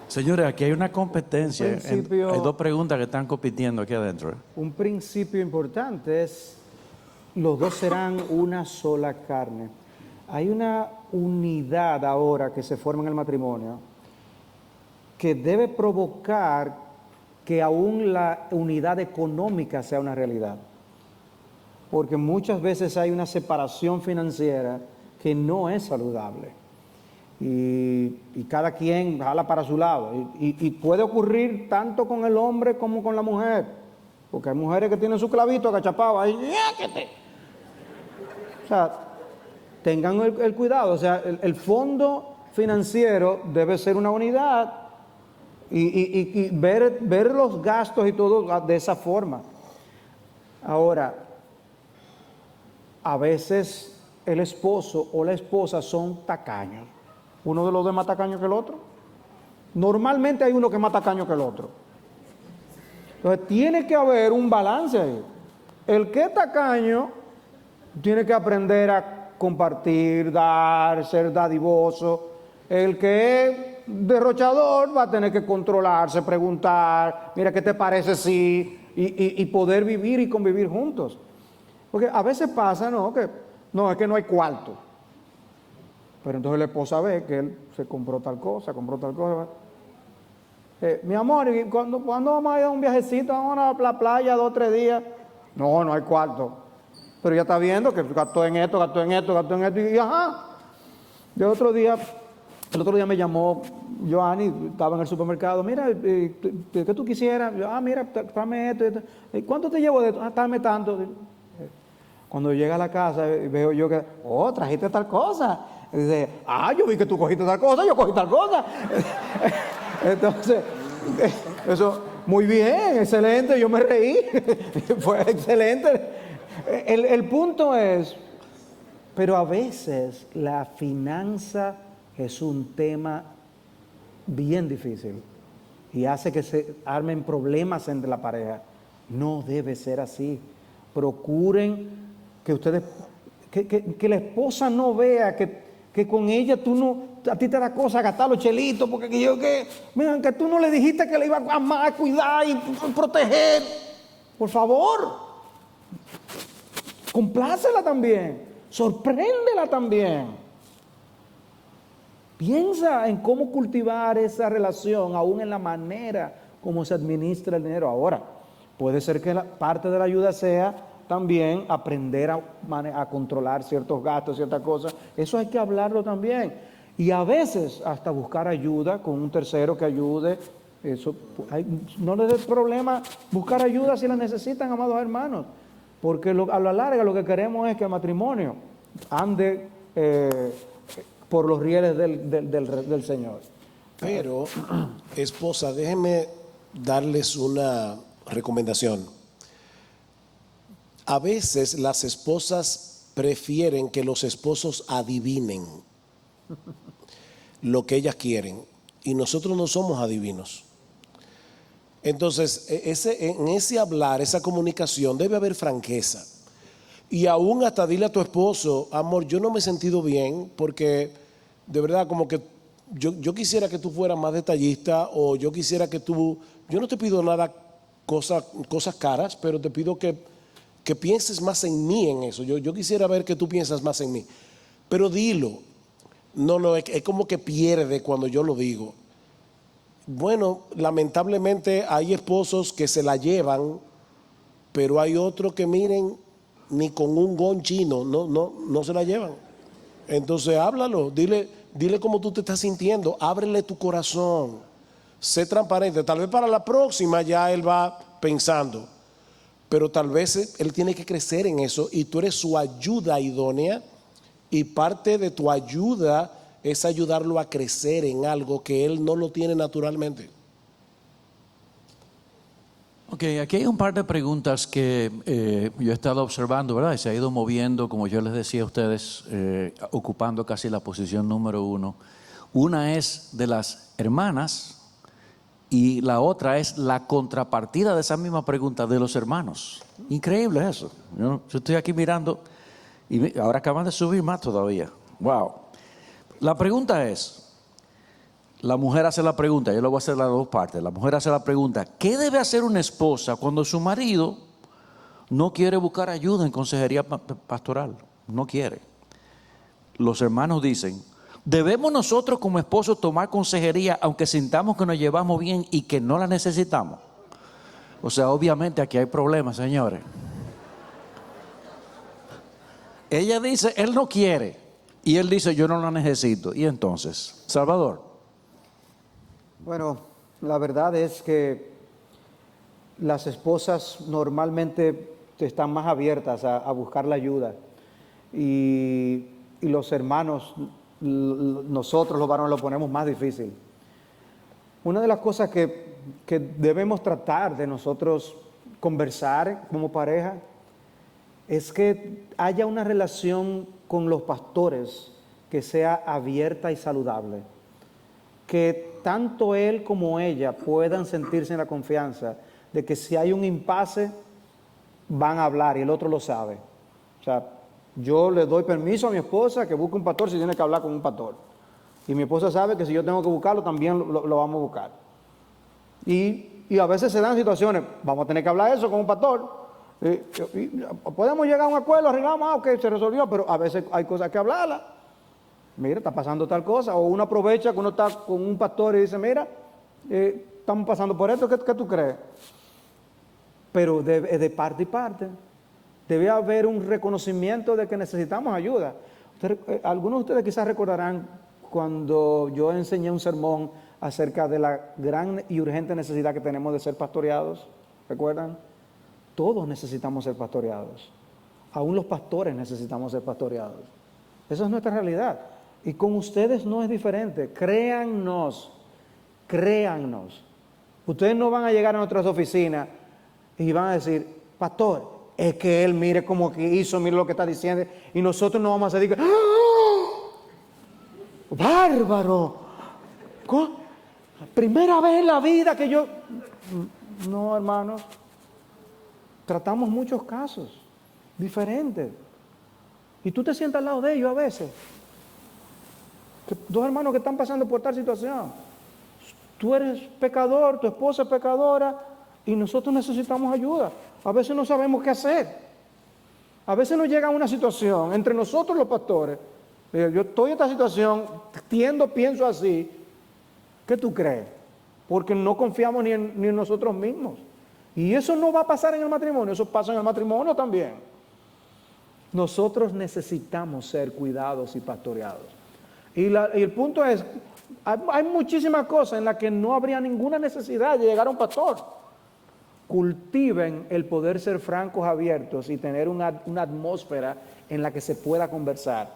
[SPEAKER 2] Señores, aquí hay una competencia. Hay dos preguntas que están compitiendo aquí adentro.
[SPEAKER 1] Un principio importante es, los dos serán una sola carne. Hay una unidad ahora que se forma en el matrimonio que debe provocar que aún la unidad económica sea una realidad. Porque muchas veces hay una separación financiera que no es saludable. Y cada quien jala para su lado. Y puede ocurrir tanto con el hombre como con la mujer. Porque hay mujeres que tienen su clavito agachapado ahí. O sea, tengan el cuidado. O sea, el fondo financiero debe ser una unidad y ver los gastos y todo de esa forma. Ahora, a veces el esposo o la esposa son tacaños. Uno de los dos es más tacaño que el otro. Normalmente hay uno que es más tacaño que el otro. Entonces tiene que haber un balance ahí. El que es tacaño tiene que aprender a compartir, dar, ser dadivoso. El que es derrochador va a tener que controlarse, preguntar, mira, ¿qué te parece si? Y poder vivir y convivir juntos. Porque a veces pasa, ¿no? Que no, es que no hay cuarto. Pero entonces la esposa ve que él se compró tal cosa. Mi amor, ¿y cuándo vamos a ir a un viajecito? Vamos a la playa 2 o 3 días. No, no hay cuarto. Pero ya está viendo que gastó en esto, y ajá. El otro día me llamó Joanny, estaba en el supermercado. Mira, ¿qué tú quisieras? Yo, mira, tráeme esto. ¿Cuánto te llevo de esto? Tráeme tanto. Cuando llega a la casa, veo yo que, trajiste tal cosa. Y dice, yo vi que tú cogiste tal cosa, yo cogí tal cosa. Entonces, eso, muy bien, excelente, yo me reí. Fue excelente. El punto es, pero a veces la finanza es un tema bien difícil y hace que se armen problemas entre la pareja. No debe ser así. Procuren que ustedes, que la esposa no vea que con ella a ti te da cosa gastar los chelitos, porque miren, que tú no le dijiste que le iba a amar, cuidar y proteger. Por favor, complácela también, sorpréndela también. Piensa en cómo cultivar esa relación, aún en la manera como se administra el dinero. Ahora, puede ser que parte de la ayuda sea también aprender a controlar ciertos gastos, ciertas cosas. Eso hay que hablarlo también. Y a veces hasta buscar ayuda con un tercero que ayude. Eso, no les dé problema buscar ayuda si la necesitan, amados hermanos. Porque a la larga lo que queremos es que el matrimonio ande por los rieles del Señor.
[SPEAKER 3] Pero, esposa, déjenme darles una recomendación. A veces las esposas prefieren que los esposos adivinen lo que ellas quieren y nosotros no somos adivinos. Entonces, en ese hablar, esa comunicación, debe haber franqueza. Y aún hasta dile a tu esposo, amor, yo no me he sentido bien porque de verdad como que yo quisiera que tú fueras más detallista, o yo quisiera que yo no te pido nada, cosas caras, pero te pido que pienses más en mí en eso. Yo quisiera ver que tú piensas más en mí. Pero dilo. No, es como que pierde cuando yo lo digo. Bueno, lamentablemente hay esposos que se la llevan, pero hay otros que miren, ni con un gon chino, no se la llevan. Entonces háblalo, dile cómo tú te estás sintiendo, ábrele tu corazón, sé transparente. Tal vez para la próxima ya él va pensando, pero tal vez él tiene que crecer en eso y tú eres su ayuda idónea, y parte de tu ayuda es ayudarlo a crecer en algo que él no lo tiene naturalmente.
[SPEAKER 2] Ok, aquí hay un par de preguntas que yo he estado observando, ¿verdad? Y se ha ido moviendo, como yo les decía a ustedes, ocupando casi la posición número 1. Una es de las hermanas y la otra es la contrapartida de esa misma pregunta de los hermanos. Increíble eso. Yo estoy aquí mirando y ahora acaban de subir más todavía. Wow. La pregunta es, la mujer hace la pregunta, yo lo voy a hacer las dos partes. La mujer hace la pregunta, ¿qué debe hacer una esposa cuando su marido no quiere buscar ayuda en consejería pastoral? No quiere. Los hermanos dicen, ¿debemos nosotros como esposos tomar consejería aunque sintamos que nos llevamos bien y que no la necesitamos? O sea, obviamente aquí hay problemas, señores. Ella dice, él no quiere, y él dice, yo no la necesito. Y entonces, Salvador.
[SPEAKER 1] Bueno, la verdad es que las esposas normalmente están más abiertas a buscar la ayuda, y los hermanos, nosotros los varones lo ponemos más difícil. Una de las cosas que debemos tratar de nosotros conversar como pareja es que haya una relación con los pastores que sea abierta y saludable, que tanto él como ella puedan sentirse en la confianza de que si hay un impasse van a hablar y el otro lo sabe. O sea, yo le doy permiso a mi esposa que busque un pastor si tiene que hablar con un pastor. Y mi esposa sabe que si yo tengo que buscarlo, también lo vamos a buscar. Y a veces se dan situaciones, vamos a tener que hablar eso con un pastor. Y podemos llegar a un acuerdo, arreglamos, ok, se resolvió, pero a veces hay cosas que hablarlas. Mira, está pasando tal cosa. O uno aprovecha que uno está con un pastor y dice, mira, estamos pasando por esto, ¿qué tú crees? Pero de parte y parte. Debe haber un reconocimiento de que necesitamos ayuda. Algunos de ustedes quizás recordarán cuando yo enseñé un sermón acerca de la gran y urgente necesidad que tenemos de ser pastoreados. ¿Recuerdan? Todos necesitamos ser pastoreados. Aún los pastores necesitamos ser pastoreados. Esa es nuestra realidad. Y con ustedes no es diferente. Créannos. Ustedes no van a llegar a nuestras oficinas y van a decir, pastor, es que él mire cómo que hizo, mire lo que está diciendo, y nosotros no vamos a decir, ¡ah! ¡Bárbaro! Primera vez en la vida que yo... No, hermanos. Tratamos muchos casos diferentes. Y tú te sientas al lado de ellos a veces. Dos hermanos que están pasando por tal situación. Tú eres pecador, tu esposa es pecadora, y nosotros necesitamos ayuda. A veces no sabemos qué hacer. A veces nos llega una situación entre nosotros los pastores. Yo estoy en esta situación, pienso así. ¿Qué tú crees? Porque no confiamos ni en nosotros mismos. Y eso no va a pasar en el matrimonio, eso pasa en el matrimonio también. Nosotros necesitamos ser cuidados y pastoreados. Y el punto es, hay muchísimas cosas en las que no habría ninguna necesidad de llegar a un pastor. Cultiven el poder ser francos, abiertos y tener una atmósfera en la que se pueda conversar.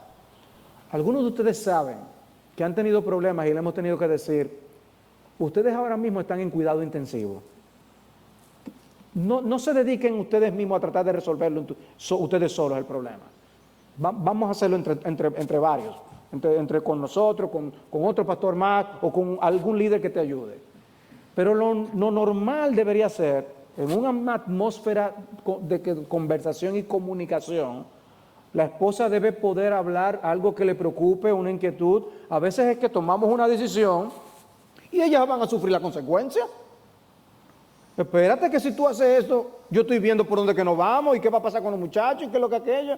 [SPEAKER 1] Algunos de ustedes saben que han tenido problemas y le hemos tenido que decir, ustedes ahora mismo están en cuidado intensivo. No se dediquen ustedes mismos a tratar de resolverlo ustedes solos el problema. Vamos a hacerlo entre varios, con nosotros, con otro pastor más o con algún líder que te ayude. Pero lo normal debería ser, en una atmósfera de conversación y comunicación, la esposa debe poder hablar algo que le preocupe, una inquietud. A veces es que tomamos una decisión y ellas van a sufrir la consecuencia. Espérate que si tú haces esto, yo estoy viendo por dónde que nos vamos y qué va a pasar con los muchachos y qué es lo que aquello.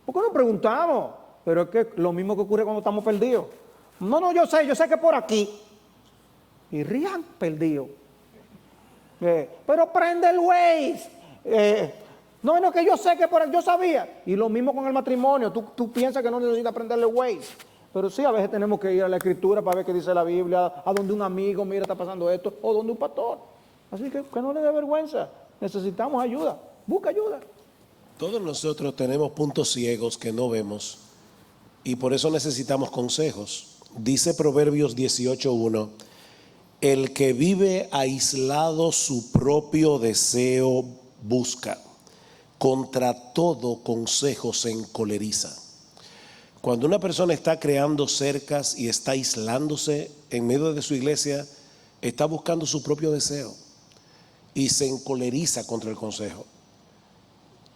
[SPEAKER 1] ¿Por qué no preguntamos? Pero es que lo mismo que ocurre cuando estamos perdidos. No, yo sé que por aquí. Y rían perdidos. Pero prende el Waze. No, que yo sé que por aquí, yo sabía. Y lo mismo con el matrimonio. Tú piensas que no necesitas prenderle Waze. Pero sí, a veces tenemos que ir a la Escritura para ver qué dice la Biblia, a donde un amigo, mira, está pasando esto, o donde un pastor. Así que no le dé vergüenza. Necesitamos ayuda. Busca ayuda.
[SPEAKER 3] Todos nosotros tenemos puntos ciegos que no vemos y por eso necesitamos consejos. Dice Proverbios 18:1, el que vive aislado su propio deseo busca, contra todo consejo se encoleriza. Cuando una persona está creando cercas y está aislándose en medio de su iglesia, está buscando su propio deseo y se encoleriza contra el consejo.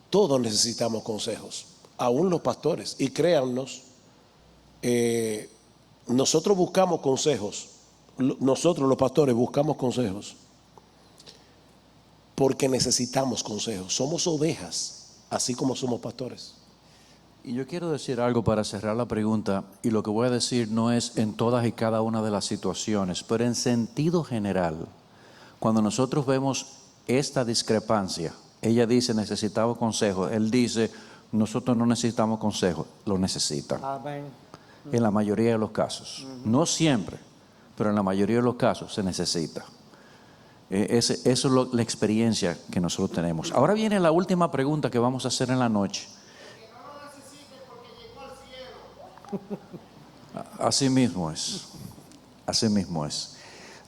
[SPEAKER 3] Todos necesitamos consejos, aún los pastores. Y créannos, nosotros buscamos consejos. Nosotros los pastores buscamos consejos porque necesitamos consejos. Somos ovejas, así como somos pastores.
[SPEAKER 2] Y yo quiero decir algo para cerrar la pregunta, y lo que voy a decir no es en todas y cada una de las situaciones, pero en sentido general, cuando nosotros vemos esta discrepancia, ella dice necesitamos consejos, él dice nosotros no necesitamos consejos, lo necesitan.
[SPEAKER 1] Amén.
[SPEAKER 2] En la mayoría de los casos, no siempre, pero en la mayoría de los casos se necesita. Eso es la experiencia que nosotros tenemos. Ahora viene la última pregunta que vamos a hacer en la noche. Así mismo es. Así mismo es.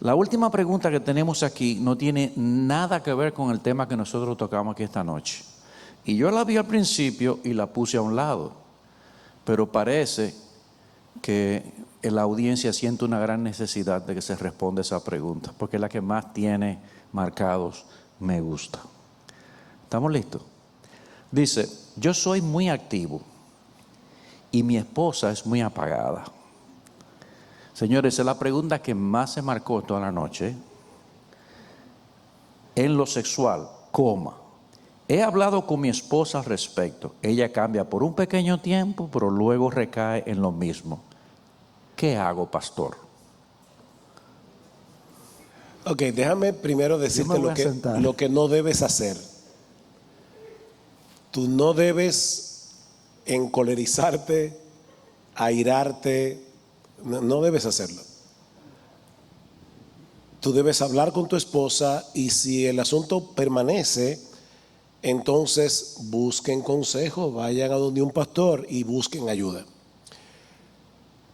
[SPEAKER 2] La última pregunta que tenemos aquí no tiene nada que ver con el tema que nosotros tocamos aquí esta noche. Y yo la vi al principio y la puse a un lado. Pero parece que la audiencia siente una gran necesidad de que se responda esa pregunta, porque es la que más tiene marcados me gusta. ¿Estamos listos? Dice, yo soy muy activo y mi esposa es muy apagada. Señores, es la pregunta que más se marcó toda la noche. En lo sexual, coma. He hablado con mi esposa al respecto. Ella cambia por un pequeño tiempo, pero luego recae en lo mismo. ¿Qué hago, pastor?
[SPEAKER 3] Ok, déjame primero decirte
[SPEAKER 1] voy a sentar.
[SPEAKER 3] lo que no debes hacer. Tú no debes encolerizarte, airarte, no debes hacerlo. Tú debes hablar con tu esposa y si el asunto permanece, entonces busquen consejo, vayan a donde un pastor y busquen ayuda.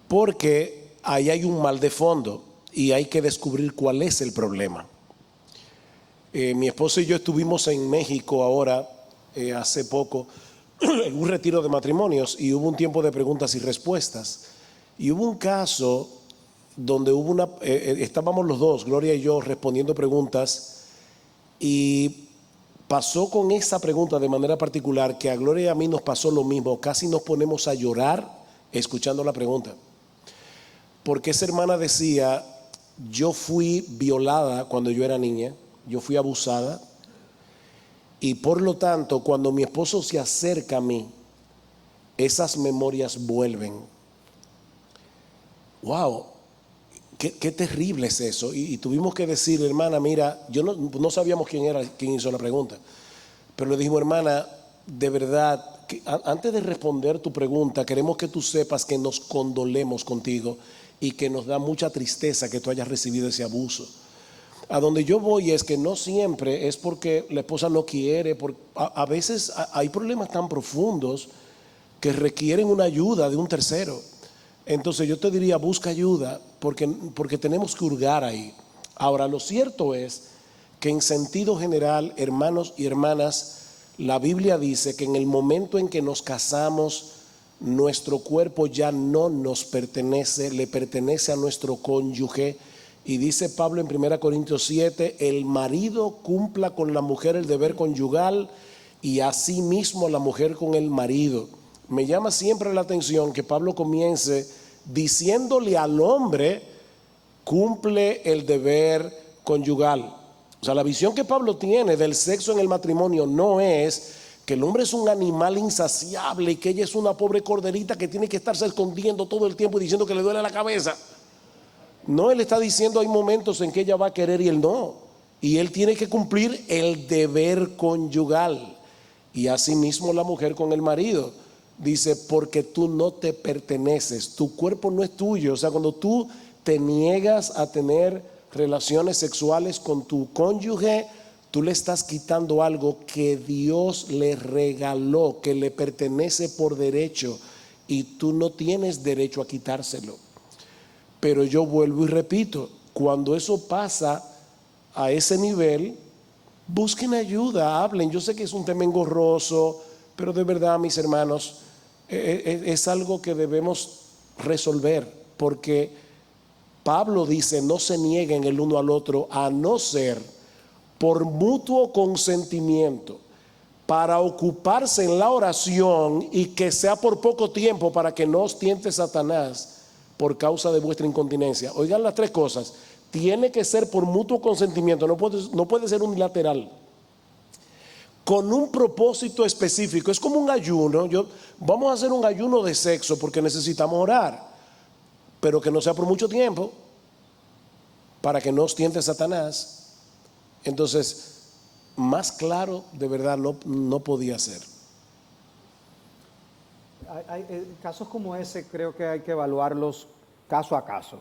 [SPEAKER 3] Porque ahí hay un mal de fondo y hay que descubrir cuál es el problema. Mi esposa y yo estuvimos en México ahora, hace poco, en un retiro de matrimonios y hubo un tiempo de preguntas y respuestas. Y hubo un caso donde estábamos los dos, Gloria y yo, respondiendo preguntas y pasó con esa pregunta de manera particular que a Gloria y a mí nos pasó lo mismo, casi nos ponemos a llorar escuchando la pregunta. Porque esa hermana decía, yo fui violada cuando yo era niña, yo fui abusada y por lo tanto cuando mi esposo se acerca a mí, esas memorias vuelven. Wow, qué terrible es eso. Y tuvimos que decir, hermana, mira, yo no sabíamos quién hizo la pregunta, pero le dijimos, hermana, de verdad, antes de responder tu pregunta, queremos que tú sepas que nos condolemos contigo y que nos da mucha tristeza que tú hayas recibido ese abuso. A donde yo voy es que no siempre es porque la esposa no quiere, a veces hay problemas tan profundos que requieren una ayuda de un tercero. Entonces yo te diría, busca ayuda porque tenemos que hurgar ahí. Ahora, lo cierto es que en sentido general, hermanos y hermanas, la Biblia dice que en el momento en que nos casamos, nuestro cuerpo ya no nos pertenece, le pertenece a nuestro cónyuge. Y dice Pablo en 1 Corintios 7, el marido cumpla con la mujer el deber conyugal y asimismo la mujer con el marido. Me llama siempre la atención que Pablo comience diciéndole al hombre, cumple el deber conyugal. O sea, la visión que Pablo tiene del sexo en el matrimonio no es que el hombre es un animal insaciable y que ella es una pobre corderita que tiene que estarse escondiendo todo el tiempo y diciendo que le duele la cabeza. No, él está diciendo hay momentos en que ella va a querer y él no. Y él tiene que cumplir el deber conyugal. Y asimismo la mujer con el marido. Dice, porque tú no te perteneces, tu cuerpo no es tuyo. O sea, cuando tú te niegas a tener relaciones sexuales con tu cónyuge, tú le estás quitando algo que Dios le regaló, que le pertenece por derecho, y tú no tienes derecho a quitárselo. Pero yo vuelvo y repito, cuando eso pasa a ese nivel, busquen ayuda, hablen. Yo sé que es un tema engorroso, pero de verdad, mis hermanos, es algo que debemos resolver, porque Pablo dice, no se nieguen el uno al otro, a no ser por mutuo consentimiento, para ocuparse en la oración y que sea por poco tiempo para que no os tiente Satanás por causa de vuestra incontinencia. Oigan las tres cosas. Tiene que ser por mutuo consentimiento, no puede ser unilateral. Con un propósito específico. Es como un ayuno. Vamos a hacer un ayuno de sexo porque necesitamos orar, pero que no sea por mucho tiempo para que no os tiente Satanás. Entonces, más claro de verdad no podía ser.
[SPEAKER 1] Hay casos como ese creo que hay que evaluarlos caso a caso.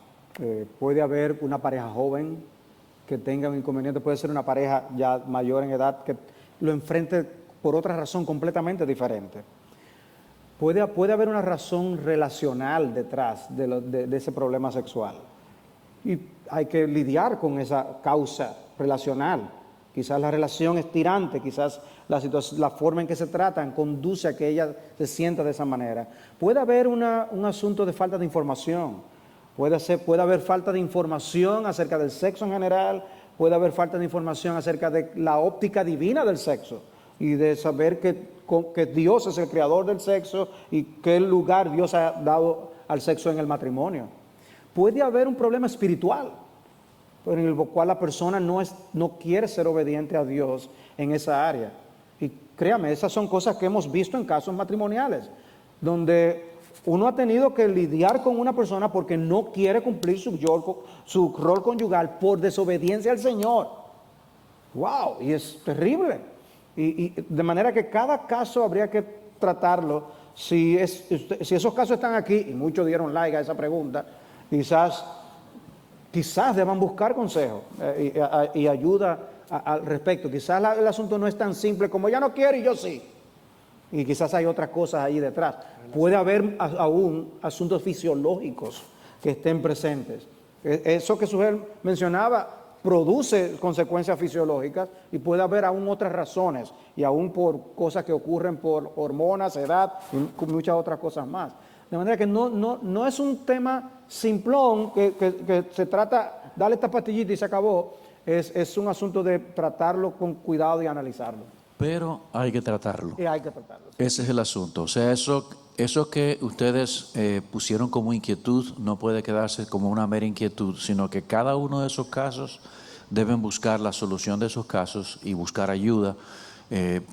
[SPEAKER 1] Puede haber una pareja joven que tenga un inconveniente, puede ser una pareja ya mayor en edad que lo enfrente por otra razón completamente diferente. Puede haber una razón relacional detrás de ese problema sexual y hay que lidiar con esa causa relacional. Quizás la relación es tirante, quizás la forma en que se tratan conduce a que ella se sienta de esa manera. Puede haber un asunto de falta de información, puede haber falta de información acerca del sexo en general, puede haber falta de información acerca de la óptica divina del sexo y de saber que Dios es el creador del sexo y qué lugar Dios ha dado al sexo en el matrimonio. puede haber un problema espiritual en el cual la persona no quiere ser obediente a Dios en esa área. Y créame, esas son cosas que hemos visto en casos matrimoniales, donde uno ha tenido que lidiar con una persona porque no quiere cumplir su rol conyugal por desobediencia al Señor. ¡Wow! Y es terrible. Y de manera que cada caso habría que tratarlo. Si esos casos están aquí, y muchos dieron like a esa pregunta, quizás deban buscar consejo y ayuda al respecto. Quizás el asunto no es tan simple como ella no quiere y yo sí. Y quizás hay otras cosas ahí detrás. Puede haber aún asuntos fisiológicos que estén presentes. Eso que Sujel mencionaba produce consecuencias fisiológicas y puede haber aún otras razones y aún por cosas que ocurren por hormonas, edad y muchas otras cosas más. De manera que no es un tema simplón que se trata, dale esta pastillita y se acabó. Es un asunto de tratarlo con cuidado y analizarlo.
[SPEAKER 2] Pero hay que tratarlo.
[SPEAKER 1] Y hay que tratarlo.
[SPEAKER 2] Ese es el asunto. O sea, eso que ustedes pusieron como inquietud no puede quedarse como una mera inquietud, sino que cada uno de esos casos deben buscar la solución de esos casos y buscar ayuda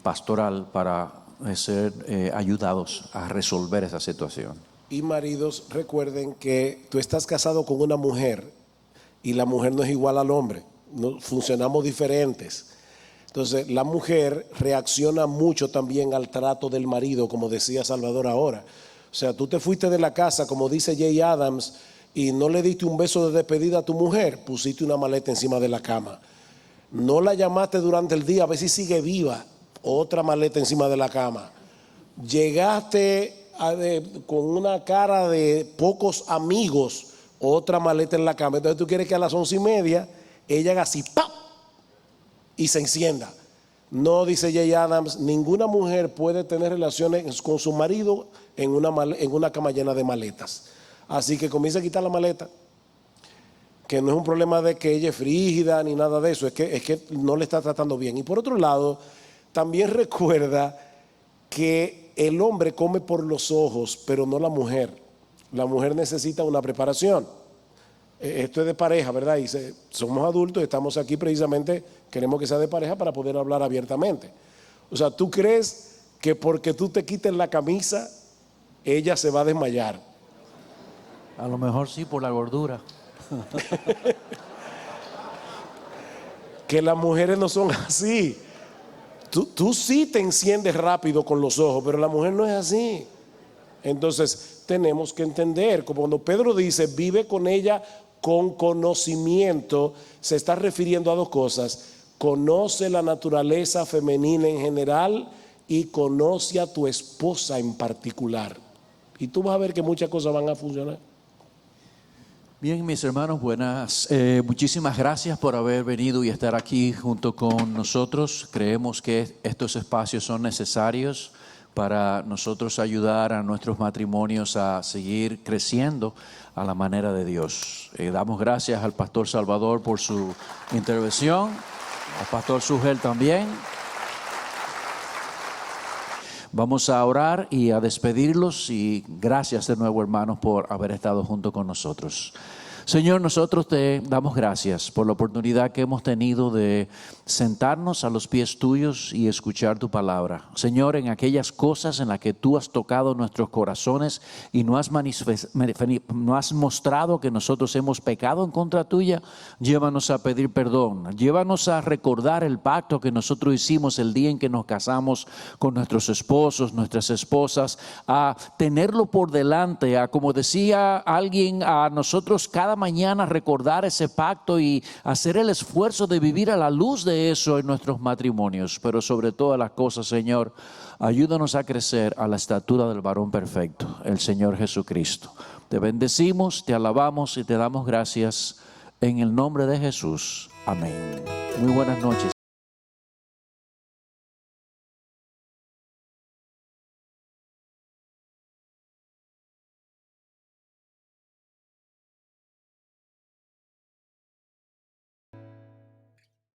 [SPEAKER 2] pastoral para ser ayudados a resolver esa situación.
[SPEAKER 3] Y maridos, recuerden que tú estás casado con una mujer y la mujer no es igual al hombre, no, funcionamos diferentes. Entonces la mujer reacciona mucho también al trato del marido, como decía Salvador ahora. O sea, tú te fuiste de la casa, como dice Jay Adams, y no le diste un beso de despedida a tu mujer, pusiste una maleta encima de la cama. No la llamaste durante el día a ver si sigue viva, otra maleta encima de la cama. Llegaste con una cara de pocos amigos, otra maleta en la cama. Entonces tú quieres que a las 11:30 ella haga así, ¡pam!, y se encienda. No, dice Jay Adams, ninguna mujer puede tener relaciones con su marido en una cama llena de maletas. Así que comienza a quitar la maleta, que no es un problema de que ella es frígida ni nada de eso, es que no le está tratando bien. Y por otro lado, también recuerda que el hombre come por los ojos, pero no la mujer. La mujer necesita una preparación. Esto es de pareja, ¿verdad? Y somos adultos y estamos aquí precisamente, queremos que sea de pareja para poder hablar abiertamente. O sea, ¿tú crees que porque tú te quites la camisa, ella se va a desmayar?
[SPEAKER 2] A lo mejor sí, por la gordura.
[SPEAKER 3] Que las mujeres no son así. Tú sí te enciendes rápido con los ojos, pero la mujer no es así. Entonces tenemos que entender, como cuando Pedro dice, vive con ella con conocimiento, se está refiriendo a dos cosas. Conoce la naturaleza femenina en general y conoce a tu esposa en particular. Y tú vas a ver que muchas cosas van a funcionar.
[SPEAKER 2] Bien, mis hermanos, buenas. Muchísimas gracias por haber venido y estar aquí junto con nosotros. Creemos que estos espacios son necesarios para nosotros ayudar a nuestros matrimonios a seguir creciendo a la manera de Dios. Damos gracias al pastor Salvador por su intervención, al pastor Sujel también. Vamos a orar y a despedirlos y gracias de nuevo, hermanos, por haber estado junto con nosotros. Señor, nosotros te damos gracias por la oportunidad que hemos tenido de sentarnos a los pies tuyos y escuchar tu palabra. Señor, en aquellas cosas en las que tú has tocado nuestros corazones y no has mostrado que nosotros hemos pecado en contra tuya, llévanos a pedir perdón. Llévanos a recordar el pacto que nosotros hicimos el día en que nos casamos con nuestros esposos, nuestras esposas, a tenerlo por delante, a, como decía alguien, a nosotros cada mañana recordar ese pacto y hacer el esfuerzo de vivir a la luz de eso en nuestros matrimonios. Pero sobre todas las cosas, Señor, ayúdanos a crecer a la estatura del varón perfecto, el Señor Jesucristo. Te bendecimos, te alabamos y te damos gracias en el nombre de Jesús. Amén. Muy buenas noches.